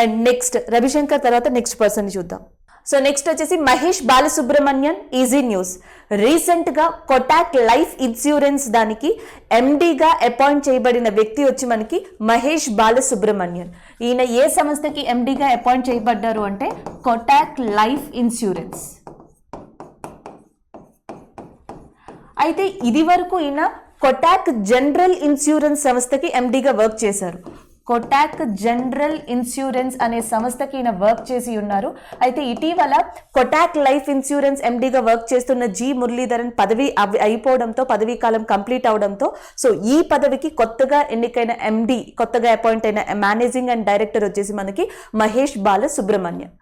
అండ్ నెక్స్ట్ రవిశంకర్ తర్వాత నెక్స్ట్ పర్సన్ చూద్దాం. సో నెక్స్ట్ వచ్చేసి మహేష్ బాలసుబ్రమణ్యన్ ఈజీ న్యూస్. రీసెంట్గా కొటాక్ లైఫ్ ఇన్సూరెన్స్ దానికి ఎండీగా అపాయింట్ చేయబడిన వ్యక్తి వచ్చి మనకి మహేష్ బాలసుబ్రమణ్యన్. ఈయన ఏ సంస్థకి ఎండీగా అపాయింట్ చేయబడ్డారు అంటే కొటాక్ లైఫ్ ఇన్సూరెన్స్. అయితే ఇది వరకు ఈయన కొటాక్ జనరల్ ఇన్సూరెన్స్ సంస్థకి ఎండీగా వర్క్ చేశారు. కొటాక్ జనరల్ ఇన్సూరెన్స్ అనే సంస్థకి ఈయన వర్క్ చేసి ఉన్నారు. అయితే ఇటీవల కొటాక్ లైఫ్ ఇన్సూరెన్స్ ఎండీగా వర్క్ చేస్తున్న జి మురళీధరన్ పదవి అయిపోవడంతో, పదవీ కాలం కంప్లీట్ అవడంతో సో ఈ పదవికి కొత్తగా ఎన్నికైన ఎండీ, కొత్తగా అపాయింట్ అయిన మేనేజింగ్ అండ్ డైరెక్టర్ వచ్చేసి మనకి మహేష్ బాలసుబ్రమణ్యన్.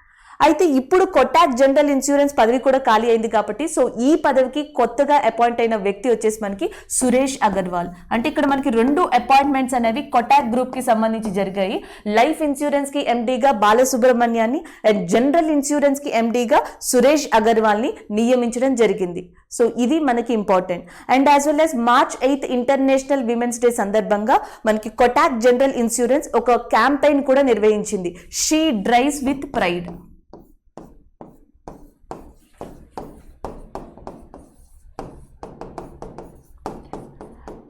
అయితే ఇప్పుడు కొటాక్ జనరల్ ఇన్సూరెన్స్ పదవి కూడా ఖాళీ అయింది కాబట్టి సో ఈ పదవికి కొత్తగా అపాయింట్ అయిన వ్యక్తి వచ్చేసి మనకి సురేష్ అగర్వాల్. అంటే ఇక్కడ మనకి 2 అపాయింట్మెంట్స్ అనేవి కొటాక్ గ్రూప్ కి సంబంధించి జరిగాయి. లైఫ్ ఇన్సూరెన్స్ కి ఎండీగా బాలసుబ్రమణ్యాన్ని అండ్ జనరల్ ఇన్సూరెన్స్ కి ఎండీగా సురేష్ అగర్వాల్ ని నియమించడం జరిగింది. సో ఇది మనకి important. And as well as March 8 international women's day సందర్భంగా మనకి కొటాక్ జనరల్ ఇన్సూరెన్స్ ఒక క్యాంపెయిన్ కూడా నిర్వహించింది, షీ డ్రైవ్స్ విత్ ప్రైడ్.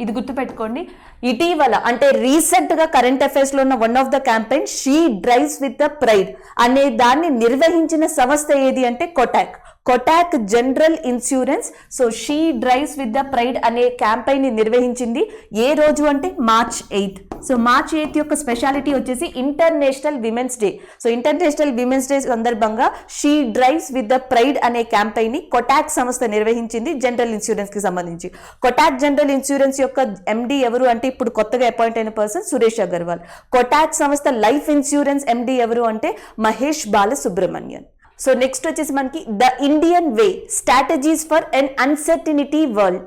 ఇది గుర్తుపెట్టుకోండి. ఇటీవల అంటే రీసెంట్ గా కరెంట్ అఫైర్స్ లో ఉన్న one of the campaign she drives with the pride అనే దాన్ని నిర్వహించిన సంస్థ ఏది అంటే Kotak. Kotak general insurance so she drives with the pride అనే క్యాంపెయిన్ ని నిర్వహించింది. ఏ రోజు అంటే March 8. సో March 8 యొక్క స్పెషాలిటీ వచ్చేసి international women's day. So international women's day సందర్భంగా she drives with the pride అనే క్యాంపెయిన్ ని కొటాక్ సంస్థ నిర్వహించింది జనరల్ ఇన్సూరెన్స్ కి సంబంధించి. కొటాక్ జనరల్ ఇన్సూరెన్స్ యొక్క ఎండి ఎవరు అంటే ఇప్పుడు కొత్తగా అపాయింట్ అయిన పర్సన్ సురేష్ అగర్వాల్. కొటాక్ సంస్థ లైఫ్ ఇన్సూరెన్స్ ఎండి ఎవరు అంటే మహేష్ బాలసుబ్రమణ్యన్. సో నెక్స్ట్ వచ్చేసి మనకి the Indian way strategies for an uncertainty world.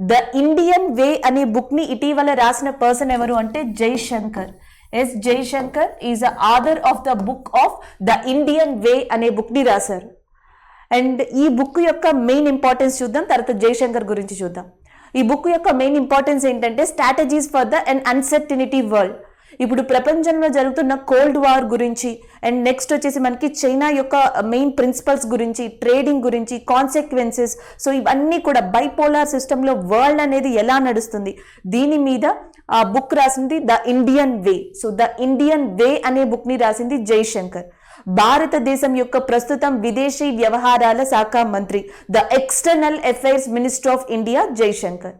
The Indian way అనే బుక్ ని ఇటీవల రాసిన పర్సన్ ఎవరు అంటే Jaishankar. S Jaishankar is the author of the book of the Indian way అనే బుక్ ని రాశారు. అండ్ ఈ బుక్ యొక్క మెయిన్ ఇంపార్టెన్స్ చూద్దాం, తర్వాత జైశంకర్ గురించి చూద్దాం. ఈ బుక్ యొక్క మెయిన్ ఇంపార్టెన్స్ ఏంటంటే strategies for the an uncertainty world. ఇప్పుడు ప్రపంచంలో జరుగుతున్న కోల్డ్ వార్ గురించి అండ్ నెక్స్ట్ వచ్చేసి మనకి చైనా యొక్క మెయిన్ ప్రిన్సిపల్స్ గురించి, ట్రేడింగ్ గురించి, కాన్సిక్వెన్సెస్, సో ఇవన్నీ కూడా బైపోలార్ సిస్టంలో వరల్డ్ అనేది ఎలా నడుస్తుంది దీని మీద ఆ బుక్ రాసింది the Indian way. So the Indian way అనే బుక్ ని రాసింది జైశంకర్. భారతదేశం యొక్క ప్రస్తుతం విదేశీ వ్యవహారాల శాఖ మంత్రి, the external affairs minister of India Jaishankar.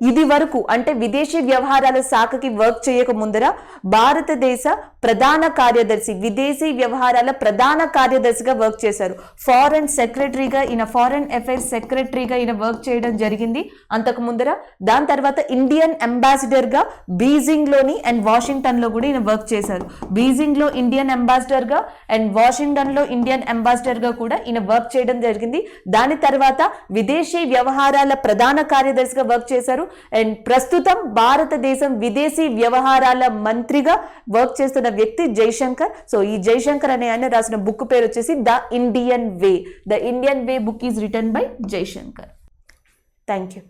ఇది వరకు అంటే విదేశీ వ్యవహారాల శాఖకి వర్క్ చేయక ముందర భారతదేశ ప్రధాన కార్యదర్శి, విదేశీ వ్యవహారాల ప్రధాన కార్యదర్శిగా వర్క్ చేశారు. ఫారెన్ సెక్రటరీగా ఈయన, ఫారెన్ అఫైర్స్ సెక్రటరీగా ఈయన వర్క్ చేయడం జరిగింది అంతకు ముందర. దాని తర్వాత ఇండియన్ అంబాసిడర్ గా బీజింగ్ లోని అండ్ వాషింగ్టన్ లో కూడా ఈయన వర్క్ చేశారు. బీజింగ్ లో ఇండియన్ అంబాసిడర్ గా అండ్ వాషింగ్టన్ లో ఇండియన్ అంబాసిడర్ గా కూడా ఈయన వర్క్ చేయడం జరిగింది. దాని తర్వాత విదేశీ వ్యవహారాల ప్రధాన కార్యదర్శిగా వర్క్ చేశారు. అండ్ ప్రస్తుతం భారతదేశం విదేశీ వ్యవహారాల మంత్రిగా వర్క్ చేస్తున్న వ్యక్తి జైశంకర్. సో ఈ జైశంకర్ అనే ఆయన రాసిన బుక్ పేరు వచ్చేసి the Indian way. The Indian way book is written by Jaishankar. Thank you.